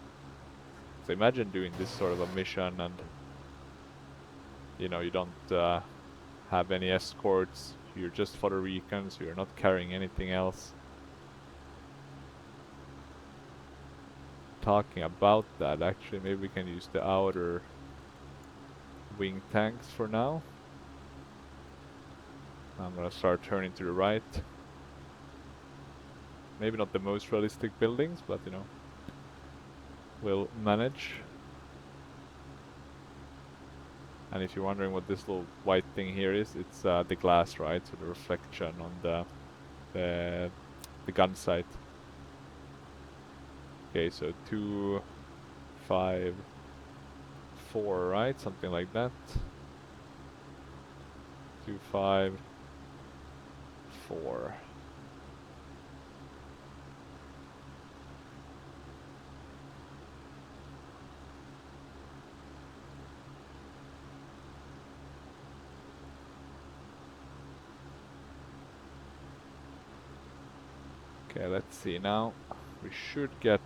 So imagine doing this sort of a mission and, you know, you don't have any escorts, you're just for the recon, so you're not carrying anything else. Talking about that, actually, maybe we can use the outer wing tanks for now. I'm gonna start turning to the right. Maybe not the most realistic buildings, but you know, we'll manage. And if you're wondering what this little white thing here is, it's the glass, right? So the reflection on the gun sight. Okay, so 2, 5, 4, right? Something like that. 2, 5, 4. Okay, let's see now. We should get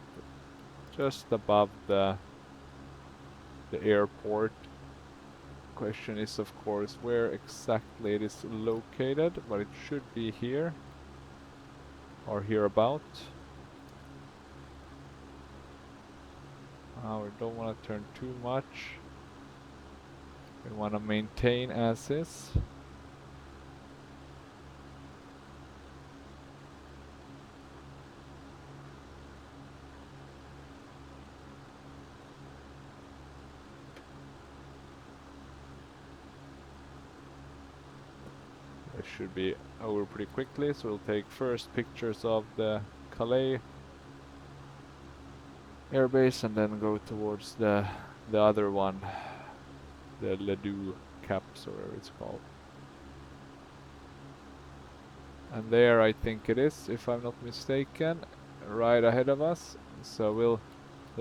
just above the airport. Question is, of course, where exactly it is located, but it should be here or hereabout. We don't want to turn too much. We want to maintain as is. should be over pretty quickly, so we'll take first pictures of the Calais airbase and then go towards the other one, the Ledoux Caps, or whatever it's called. And there I think it is, if I'm not mistaken, right ahead of us. So we'll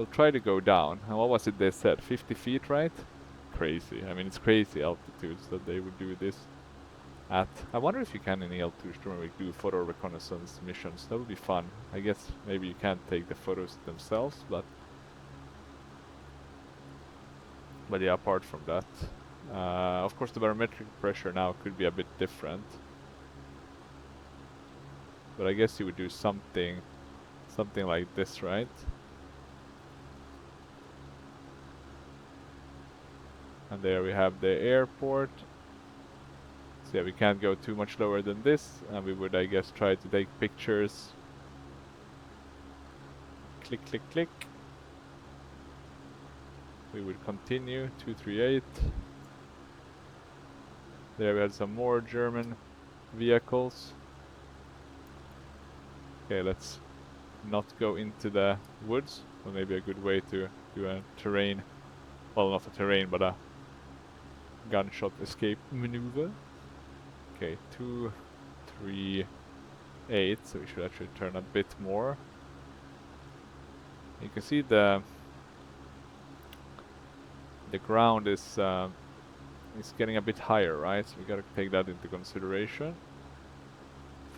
try to go down. And what was it they said? 50 feet, right? Crazy. I mean, it's crazy altitudes that they would do this at. I wonder if you can in the L2 do photo reconnaissance missions. That would be fun. I guess maybe you can't take the photos themselves, but yeah, apart from that. Of course the barometric pressure now could be a bit different. But I guess you would do something like this, right? And there we have the airport. So yeah, we can't go too much lower than this, and we would, I guess, try to take pictures. Click, click, click. We would continue, 238. There we had some more German vehicles. Okay, let's not go into the woods. Well, maybe a good way to do a terrain, well, not a terrain, but a gunshot escape maneuver. Okay, 2, 3, 8, so we should actually turn a bit more. You can see the ground is getting a bit higher, right? So we gotta take that into consideration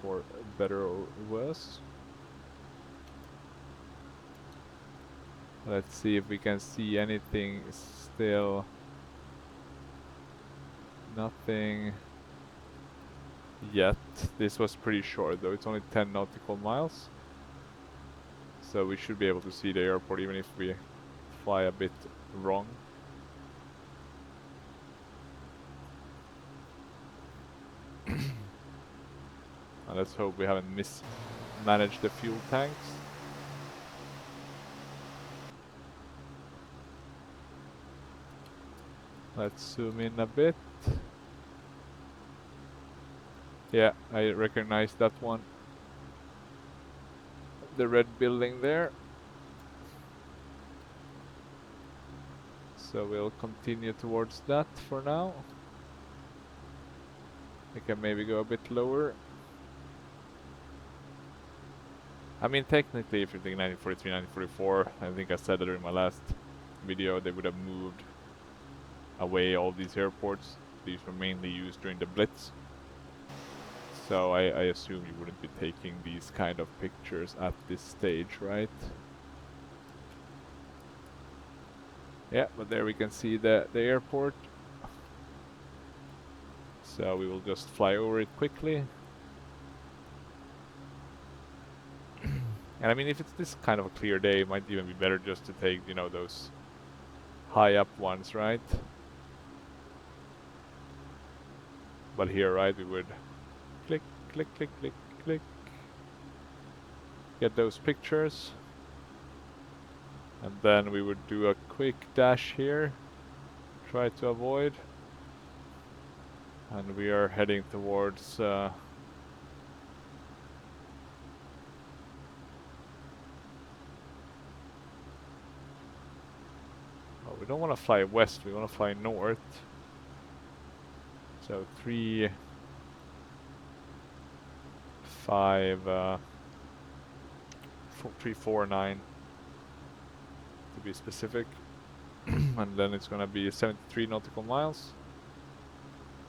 for better or worse. Let's see if we can see anything still. Nothing yet. This was pretty short though, it's only 10 nautical miles. So we should be able to see the airport even if we fly a bit wrong. And let's hope we haven't mismanaged the fuel tanks. Let's zoom in a bit. Yeah, I recognize that one. The red building there. So we'll continue towards that for now. We can maybe go a bit lower. I mean, technically, if you think 1943, 1944, I think I said that in my last video, they would have moved away all these airports. These were mainly used during the Blitz. So I assume you wouldn't be taking these kind of pictures at this stage, right? Yeah, but there we can see the airport. So we will just fly over it quickly. And I mean, if it's this kind of a clear day, it might even be better just to take, you know, those high up ones, right? But here, right, we would click, click, click, click, click. Get those pictures. And then we would do a quick dash here. Try to avoid. And we are heading towards we don't want to fly west, we want to fly north. So 3, 5, 349 to be specific. And then it's gonna be 73 nautical miles.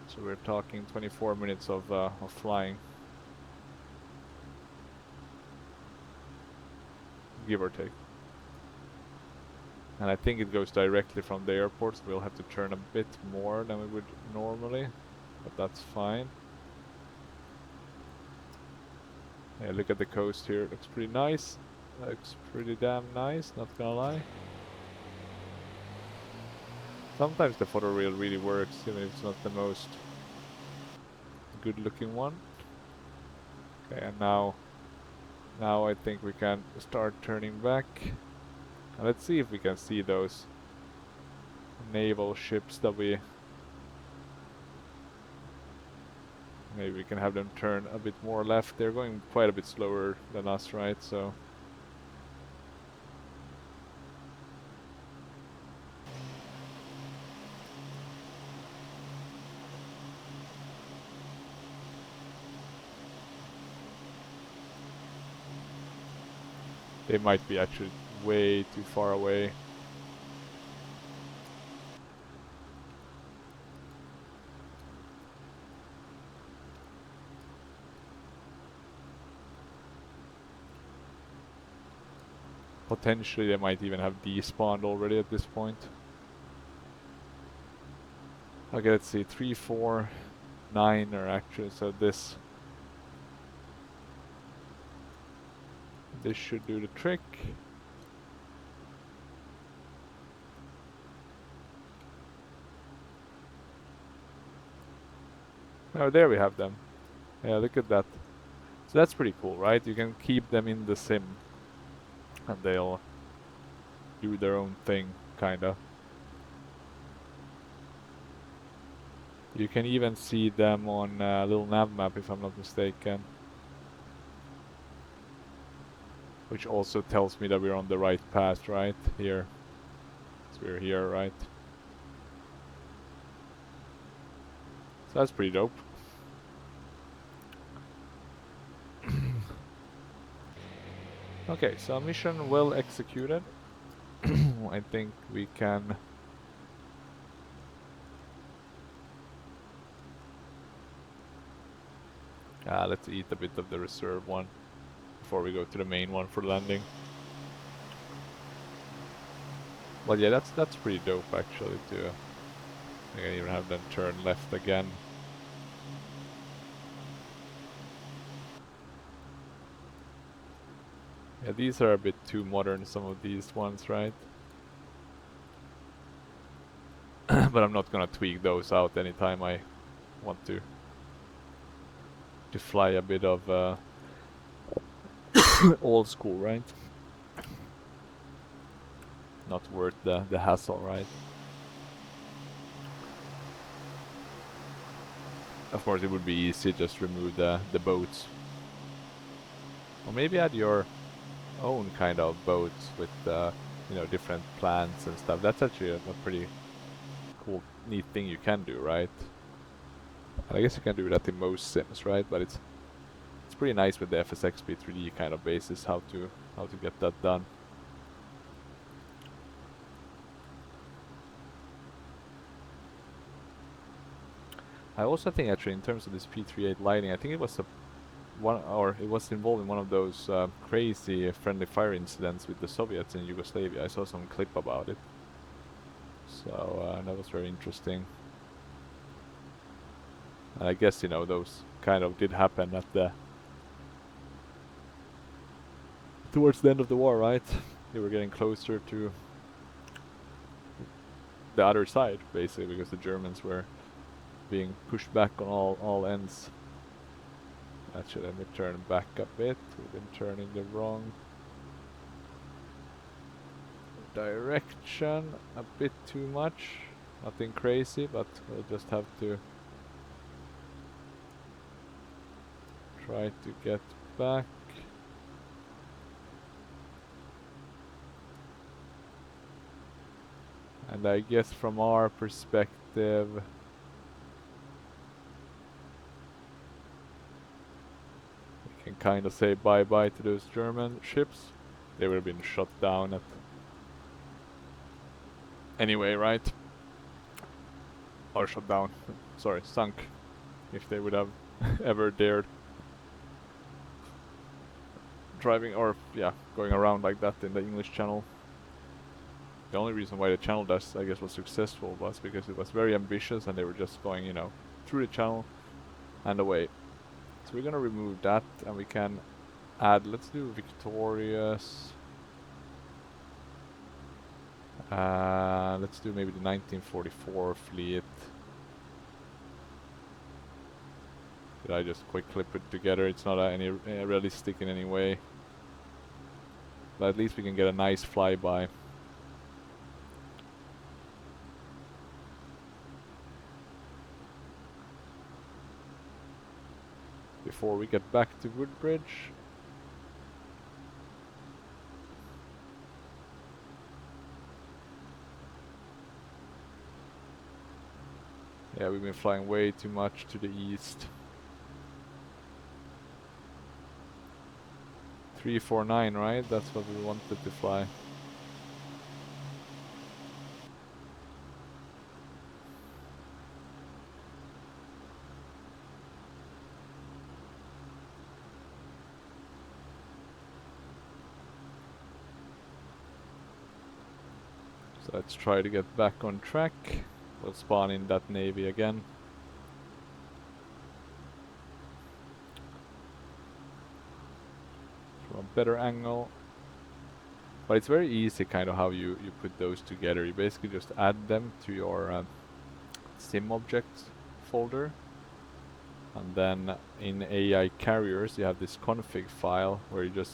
So we're talking 24 minutes of flying. Give or take. And I think it goes directly from the airport, so we'll have to turn a bit more than we would normally, but that's fine. Yeah, look at the coast here, it looks pretty nice. Looks pretty damn nice, not gonna lie. Sometimes the photoreal really works, even if it's not the most good looking one. Okay, and now I think we can start turning back. And let's see if we can see those naval ships that we Maybe we can have them turn a bit more left. They're going quite a bit slower than us, right? So they might be actually way too far away. Potentially they might even have despawned already at this point. Okay, let's see, 3, 4, 9 are actually, so this should do the trick. Oh, there we have them. Yeah, look at that. So that's pretty cool, right? You can keep them in the sim and they'll do their own thing, kinda. You can even see them on a little nav map if I'm not mistaken. Which also tells me that we're on the right path, right? Here. So we're here, right? So that's pretty dope. Okay, so mission well executed. I think we can... let's eat a bit of the reserve one before we go to the main one for landing. But yeah, that's pretty dope actually too. I can even have them turn left again. Yeah, these are a bit too modern, some of these ones, right? But I'm not gonna tweak those out anytime I want to fly a bit of old school, right? Not worth the hassle, right? Of course it would be easy just remove the boats. Or maybe add your own kind of boats with you know, different plants and stuff. That's actually a pretty cool, neat thing you can do, right? I guess you can do that in most sims, right? But it's pretty nice with the FSXP 3D kind of basis how to get that done. I also think actually in terms of this P-38 Lightning, I think it was it was involved in one of those crazy friendly fire incidents with the Soviets in Yugoslavia. I saw some clip about it, so that was very interesting. And I guess, you know, those kind of did happen at towards the end of the war, right? They were getting closer to the other side, basically, because the Germans were being pushed back on all ends. Actually, let me turn back a bit. We've been turning the wrong direction a bit too much. Nothing crazy, but we'll just have to try to get back. And I guess from our perspective, we can kind of say bye-bye to those German ships. They would have been shot down at anyway, right? Or shot down, sorry, sunk, if they would have ever dared driving or, yeah, going around like that in the English Channel. The only reason why the channel I guess, was successful was because it was very ambitious and they were just going, you know, through the channel and away. So we're gonna remove that and we can add, let's do Victorious. Let's do maybe the 1944 fleet. Did I just quickly put together? It's not any realistic in any way. But at least we can get a nice flyby. before we get back to Woodbridge. Yeah, we've been flying way too much to the east. 349, right? That's what we wanted to fly. So let's try to get back on track. We'll spawn in that navy again. From a better angle. But it's very easy kind of how you put those together. You basically just add them to your sim objects folder. And then in AI carriers you have this config file where you just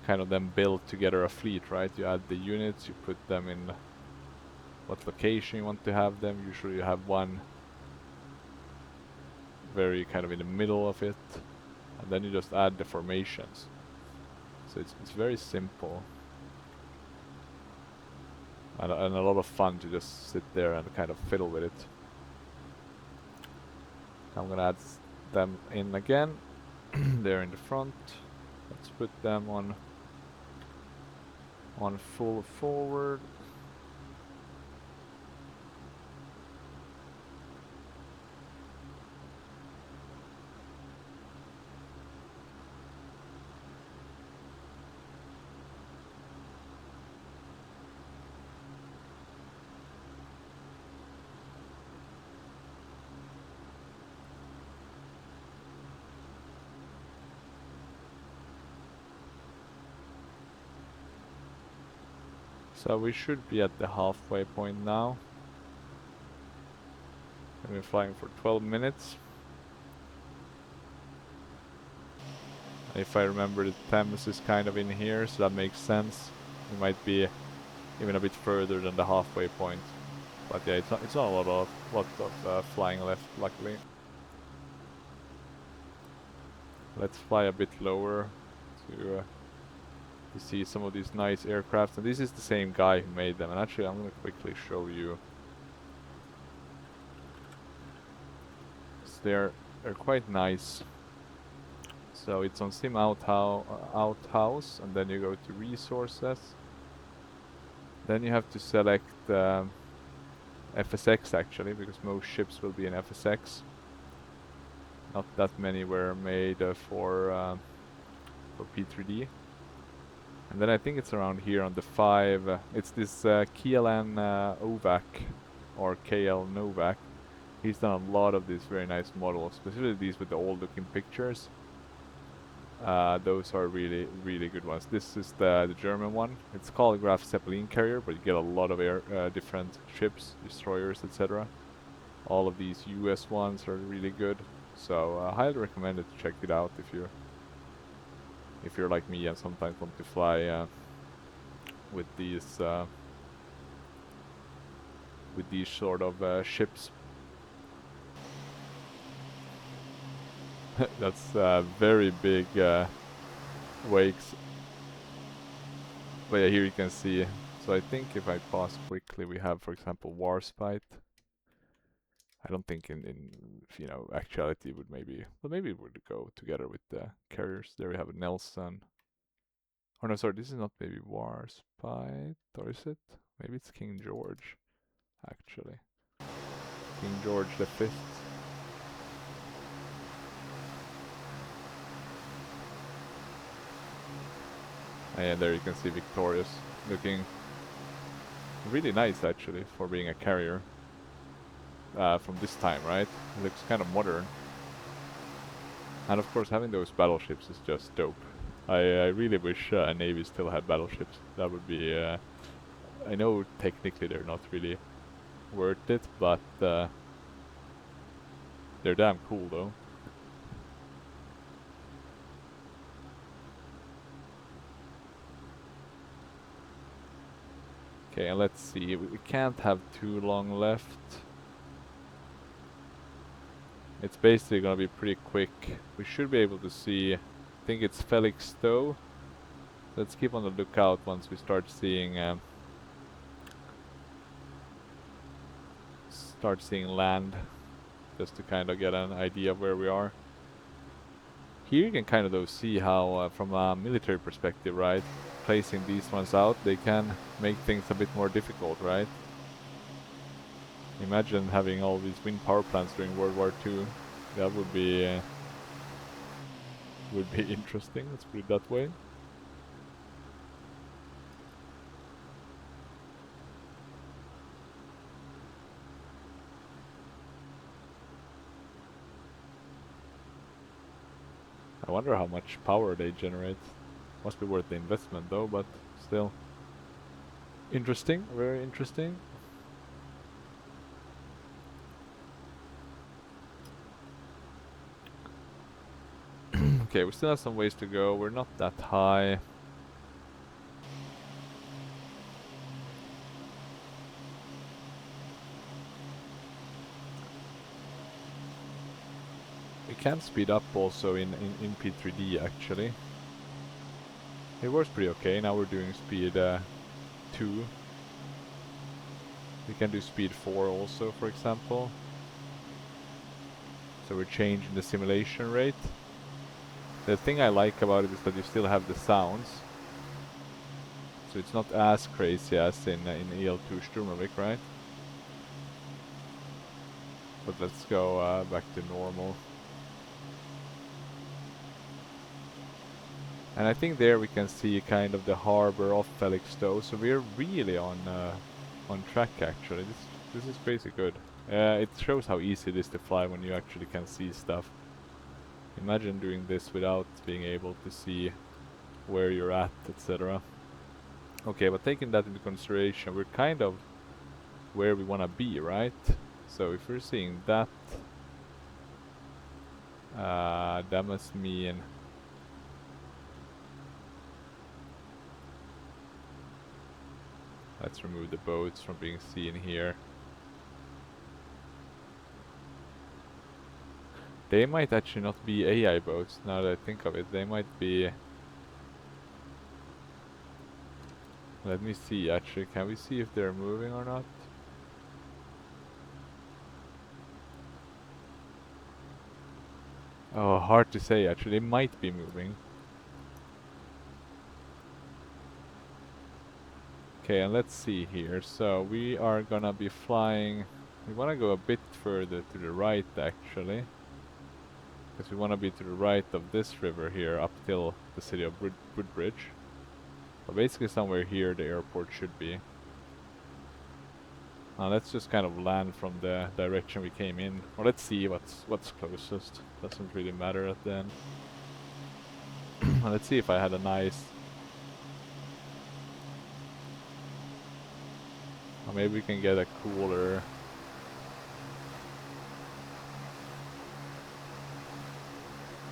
kind of then build together a fleet, right? You add the units, you put them in what location you want to have them. Usually you have one very kind of in the middle of it, and then you just add the formations. So it's very simple and a lot of fun to just sit there and kind of fiddle with it. I'm gonna add them in again. They're in the front. Let's put them on full forward. So we should be at the halfway point now. We've been flying for 12 minutes. If I remember, the Thames is kind of in here, so that makes sense. We might be even a bit further than the halfway point. But yeah, it's not a lot of flying left, luckily. Let's fly a bit lower to see some of these nice aircrafts. And this is the same guy who made them. And actually, I'm gonna quickly show you. So they're quite nice. So it's on Sim Outhouse, and then you go to Resources. Then you have to select FSX actually, because most ships will be in FSX. Not that many were made for P3D. And then I think it's around here on the 5. It's this KLN Ovac or KL Novak. He's done a lot of these very nice models, specifically these with the old looking pictures. Those are really, really good ones. This is the German one. It's called Graf Zeppelin carrier, but you get a lot of different ships, destroyers, etc. All of these US ones are really good. So I highly recommend it to check it out if you're like me and sometimes want to fly with these sort of ships. That's very big wakes. But yeah, here you can see. So I think if I pause quickly, we have, for example, Warspite. I don't think in you know, actuality would maybe, well, maybe it would go together with the carriers. There we have Nelson. Oh no, sorry, this is not maybe Warspite, or is it? Maybe it's King George, actually. King George V. And there you can see Victorious, looking really nice actually for being a carrier from this time, right? It looks kind of modern. And of course having those battleships is just dope. I really wish a Navy still had battleships. That would be... I know technically they're not really worth it, but they're damn cool though. Okay, and let's see, we can't have too long left. It's basically gonna be pretty quick. We should be able to see, I think it's Felixstowe. Let's keep on the lookout once we start seeing land, just to kind of get an idea of where we are. Here you can kind of though see how, from a military perspective, right, placing these ones out, they can make things a bit more difficult, right? Imagine having all these wind power plants during World War II. That would be interesting. Let's put it that way. I wonder how much power they generate. Must be worth the investment though, but still. Interesting, very interesting. Okay, we still have some ways to go. We're not that high. We can speed up also in P3D actually. It works pretty okay. Now we're doing speed 2. We can do speed 4 also, for example. So we're changing the simulation rate. The thing I like about it is that you still have the sounds. So it's not as crazy as in EL2 Sturmovik, right? But let's go back to normal. And I think there we can see kind of the harbor of Felixstowe. So we're really on track actually. This is crazy good. It shows how easy it is to fly when you actually can see stuff. Imagine doing this without being able to see where you're at, etc. Okay, but taking that into consideration, we're kind of where we want to be, right? So if we're seeing that, that must mean let's remove the boats from being seen here. They might actually not be AI boats, now that I think of it. They might be... Let me see, actually. Can we see if they're moving or not? Oh, hard to say, actually. They might be moving. Okay, and let's see here. So, we are gonna be flying... We wanna go a bit further to the right, actually. Because we want to be to the right of this river here, up till the city of Woodbridge. But basically somewhere here the airport should be. Let's just kind of land from the direction we came in. Or let's see what's closest. Doesn't really matter at the end. Let's see if I had a nice... Or maybe we can get a cooler...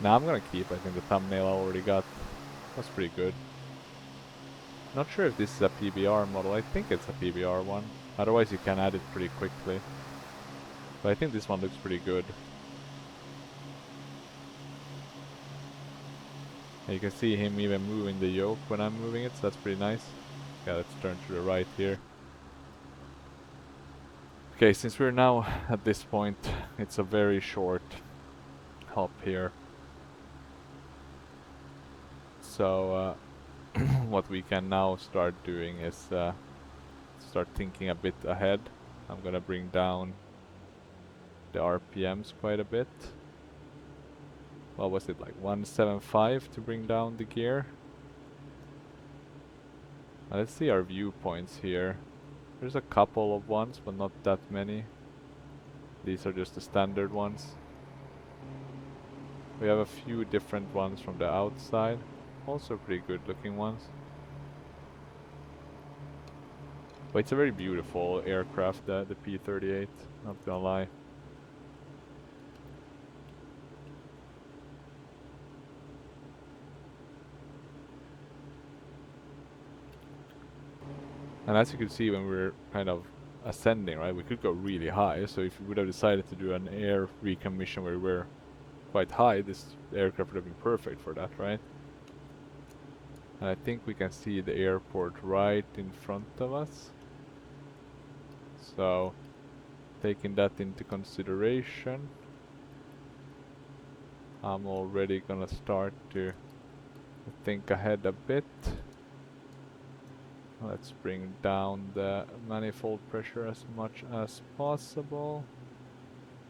Nah, I'm gonna keep. I think the thumbnail I already got was pretty good. Not sure if this is a PBR model. I think it's a PBR one. Otherwise you can add it pretty quickly. But I think this one looks pretty good. And you can see him even moving the yoke when I'm moving it, so that's pretty nice. Yeah, let's turn to the right here. Okay, since we're now at this point, it's a very short hop here. So what we can now start doing is start thinking a bit ahead. I'm gonna bring down the RPMs quite a bit. What was it, like 175 to bring down the gear? Now let's see our viewpoints here. There's a couple of ones, but not that many. These are just the standard ones. We have a few different ones from the outside. Also pretty good looking ones. But it's a very beautiful aircraft, the P-38, not gonna lie. And as you can see when we're kind of ascending, right? We could go really high, so if we would have decided to do an air recon mission where we were quite high, this aircraft would have been perfect for that, right? And I think we can see the airport right in front of us. So, taking that into consideration, I'm already gonna start to think ahead a bit. Let's bring down the manifold pressure as much as possible.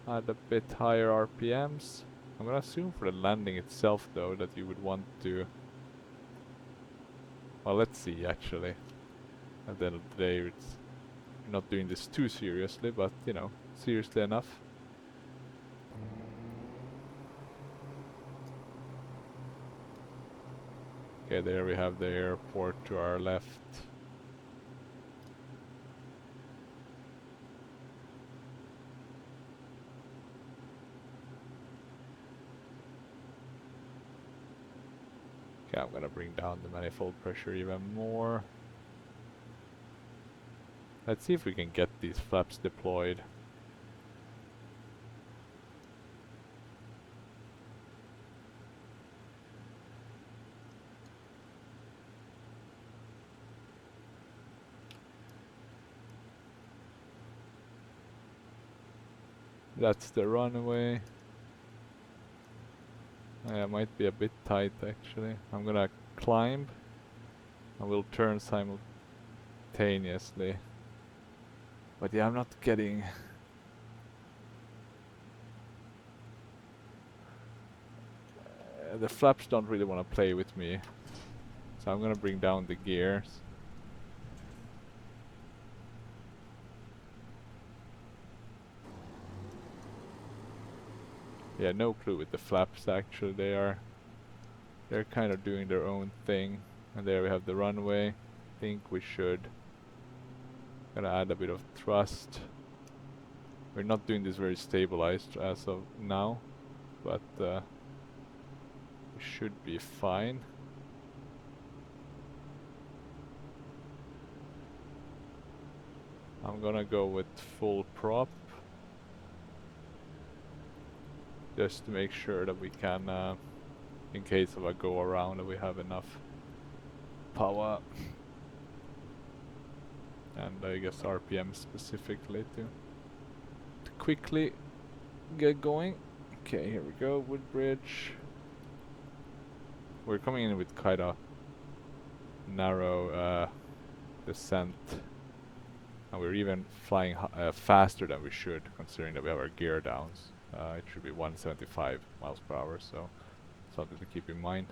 Add a bit higher RPMs. I'm gonna assume for the landing itself though that you would want to... Well, let's see actually. At the end of the day, it's not doing this too seriously, but you know, seriously enough. Okay, there we have the airport to our left. Okay, I'm gonna bring down the manifold pressure even more. Let's see if we can get these flaps deployed. That's the runway. Yeah, might be a bit tight actually. I'm gonna climb and we'll turn simultaneously. But yeah, I'm not getting... the flaps don't really want to play with me. So I'm gonna bring down the gears. Yeah, no clue with the flaps actually. They're kind of doing their own thing. And there we have the runway. Think we should gonna add a bit of thrust. We're not doing this very stabilized as of now, but we should be fine. I'm gonna go with full prop just to make sure that we can, in case of a go around, that we have enough power and I guess RPM specifically to quickly get going. Okay, here we go, Woodbridge. We're coming in with quite a narrow descent, and we're even flying faster than we should, considering that we have our gear downs. It should be 175 miles per hour, so something to keep in mind.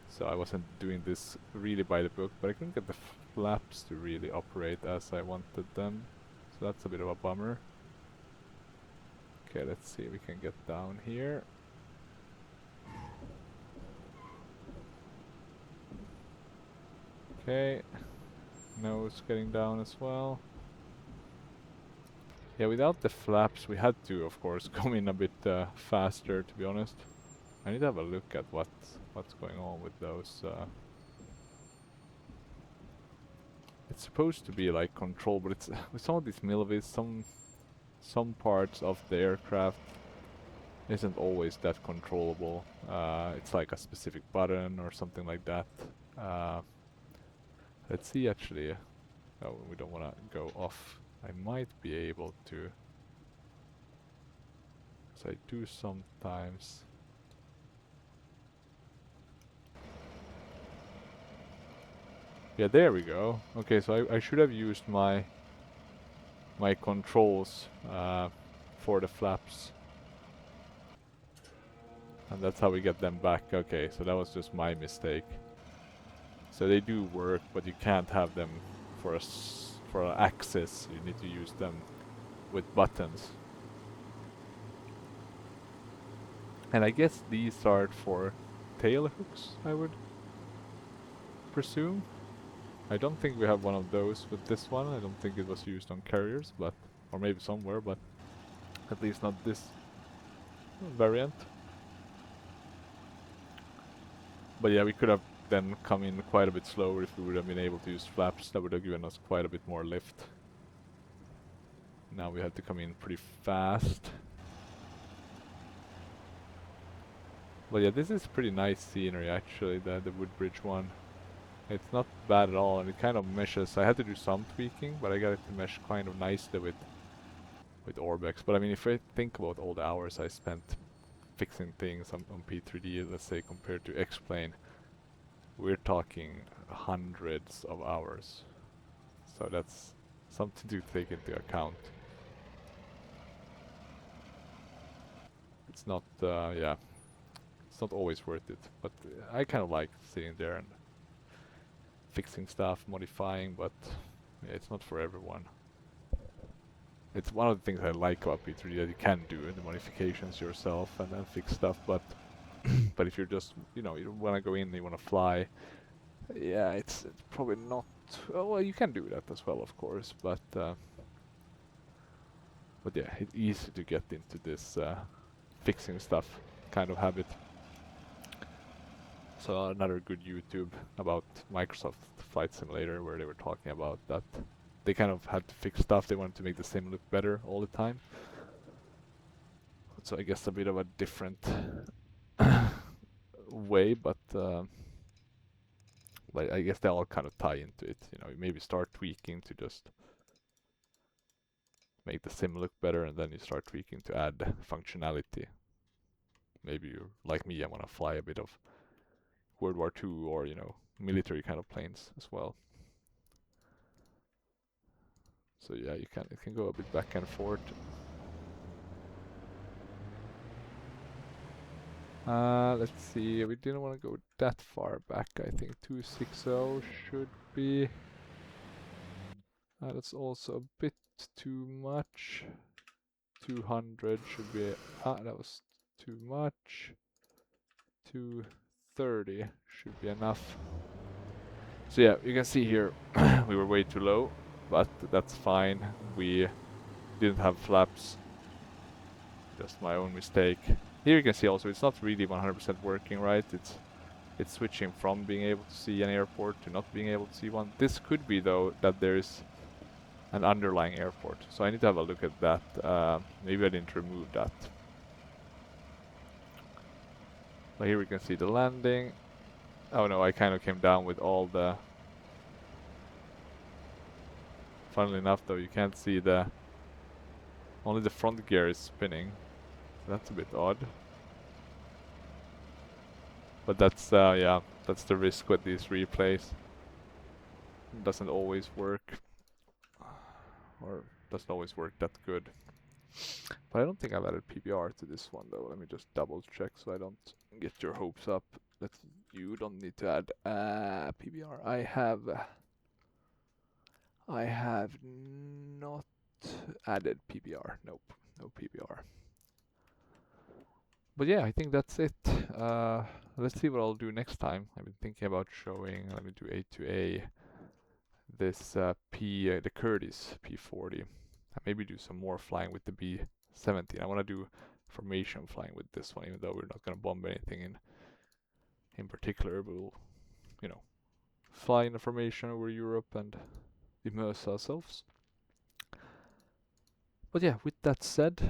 So I wasn't doing this really by the book, but I couldn't get the flaps to really operate as I wanted them, so that's a bit of a bummer. Okay, let's see if we can get down here. Okay, nose getting down as well. Yeah, without the flaps we had to, of course, come in a bit faster, to be honest. I need to have a look at what's going on with those. It's supposed to be like control, but it's with some of these Milviz, some parts of the aircraft isn't always that controllable. It's like a specific button or something like that. Let's see actually. Oh, we don't want to go off. I might be able to, because I do sometimes. Yeah, there we go. Okay, so I should have used my controls for the flaps. And that's how we get them back. Okay, so that was just my mistake. So they do work, but you can't have them for an axis. You need to use them with buttons. And I guess these are for tail hooks, I would presume. I don't think we have one of those with this one. I don't think it was used on carriers, but or maybe somewhere, but at least not this variant. But yeah, we could have then come in quite a bit slower if we would have been able to use flaps. That would have given us quite a bit more lift. Now we have to come in pretty fast. But yeah, this is pretty nice scenery actually, the Woodbridge one. It's not bad at all, and it kind of meshes. I had to do some tweaking, but I got it to mesh kind of nicely with Orbex. But I mean, if I think about all the hours I spent fixing things on P3D, let's say compared to X-Plane, we're talking hundreds of hours. So that's something to take into account. It's not, yeah, it's not always worth it. But I kind of like sitting there and fixing stuff, modifying, but yeah, it's not for everyone. It's one of the things I like about P3D, that you can do the modifications yourself and then fix stuff, but but if you're just, you know, you want to go in and you want to fly, yeah, it's probably not, well, you can do that as well, of course, but yeah, it's easy to get into this fixing stuff kind of habit. So another good YouTube about Microsoft Flight Simulator, where they were talking about that they kind of had to fix stuff. They wanted to make the sim look better all the time. So I guess a bit of a different way, but I guess they all kind of tie into it. You know, you maybe start tweaking to just make the sim look better, and then you start tweaking to add functionality. Maybe you're like me, I want to fly a bit of World War II or, you know, military kind of planes as well. So yeah, it can go a bit back and forth. Let's see, we didn't want to go that far back. I think 260 should be. That's also a bit too much. 200 should be. That was too much. 230 should be enough. So yeah, you can see here we were way too low, but that's fine. We didn't have flaps. Just my own mistake. Here you can see also it's not really 100% working, right? It's switching from being able to see an airport to not being able to see one. This could be though that there's an underlying airport, so I need to have a look at that. Maybe I didn't remove that. But here we can see the landing. Oh no, I kind of came down with all the... Funnily enough though, you can't see the... Only the front gear is spinning. That's a bit odd. But that's, yeah, that's the risk with these replays. It doesn't always work. Or doesn't always work that good. But I don't think I've added PBR to this one though. Let me just double check so I don't get your hopes up that you don't need to add PBR. I have not added PBR. Nope, no PBR. But yeah, I think that's it. Let's see what I'll do next time. I've been thinking about showing, let me do A2A, this the Curtis P40. And maybe do some more flying with the B-17. I want to do formation flying with this one, even though we're not going to bomb anything in particular. But we'll, you know, fly in a formation over Europe and immerse ourselves. But yeah, with that said,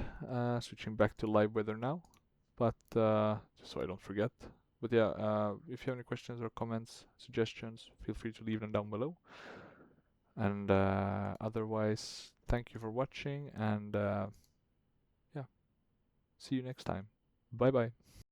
switching back to live weather now. But just so I don't forget. But yeah, if you have any questions or comments, suggestions, feel free to leave them down below. And otherwise, thank you for watching, and yeah, see you next time. Bye bye.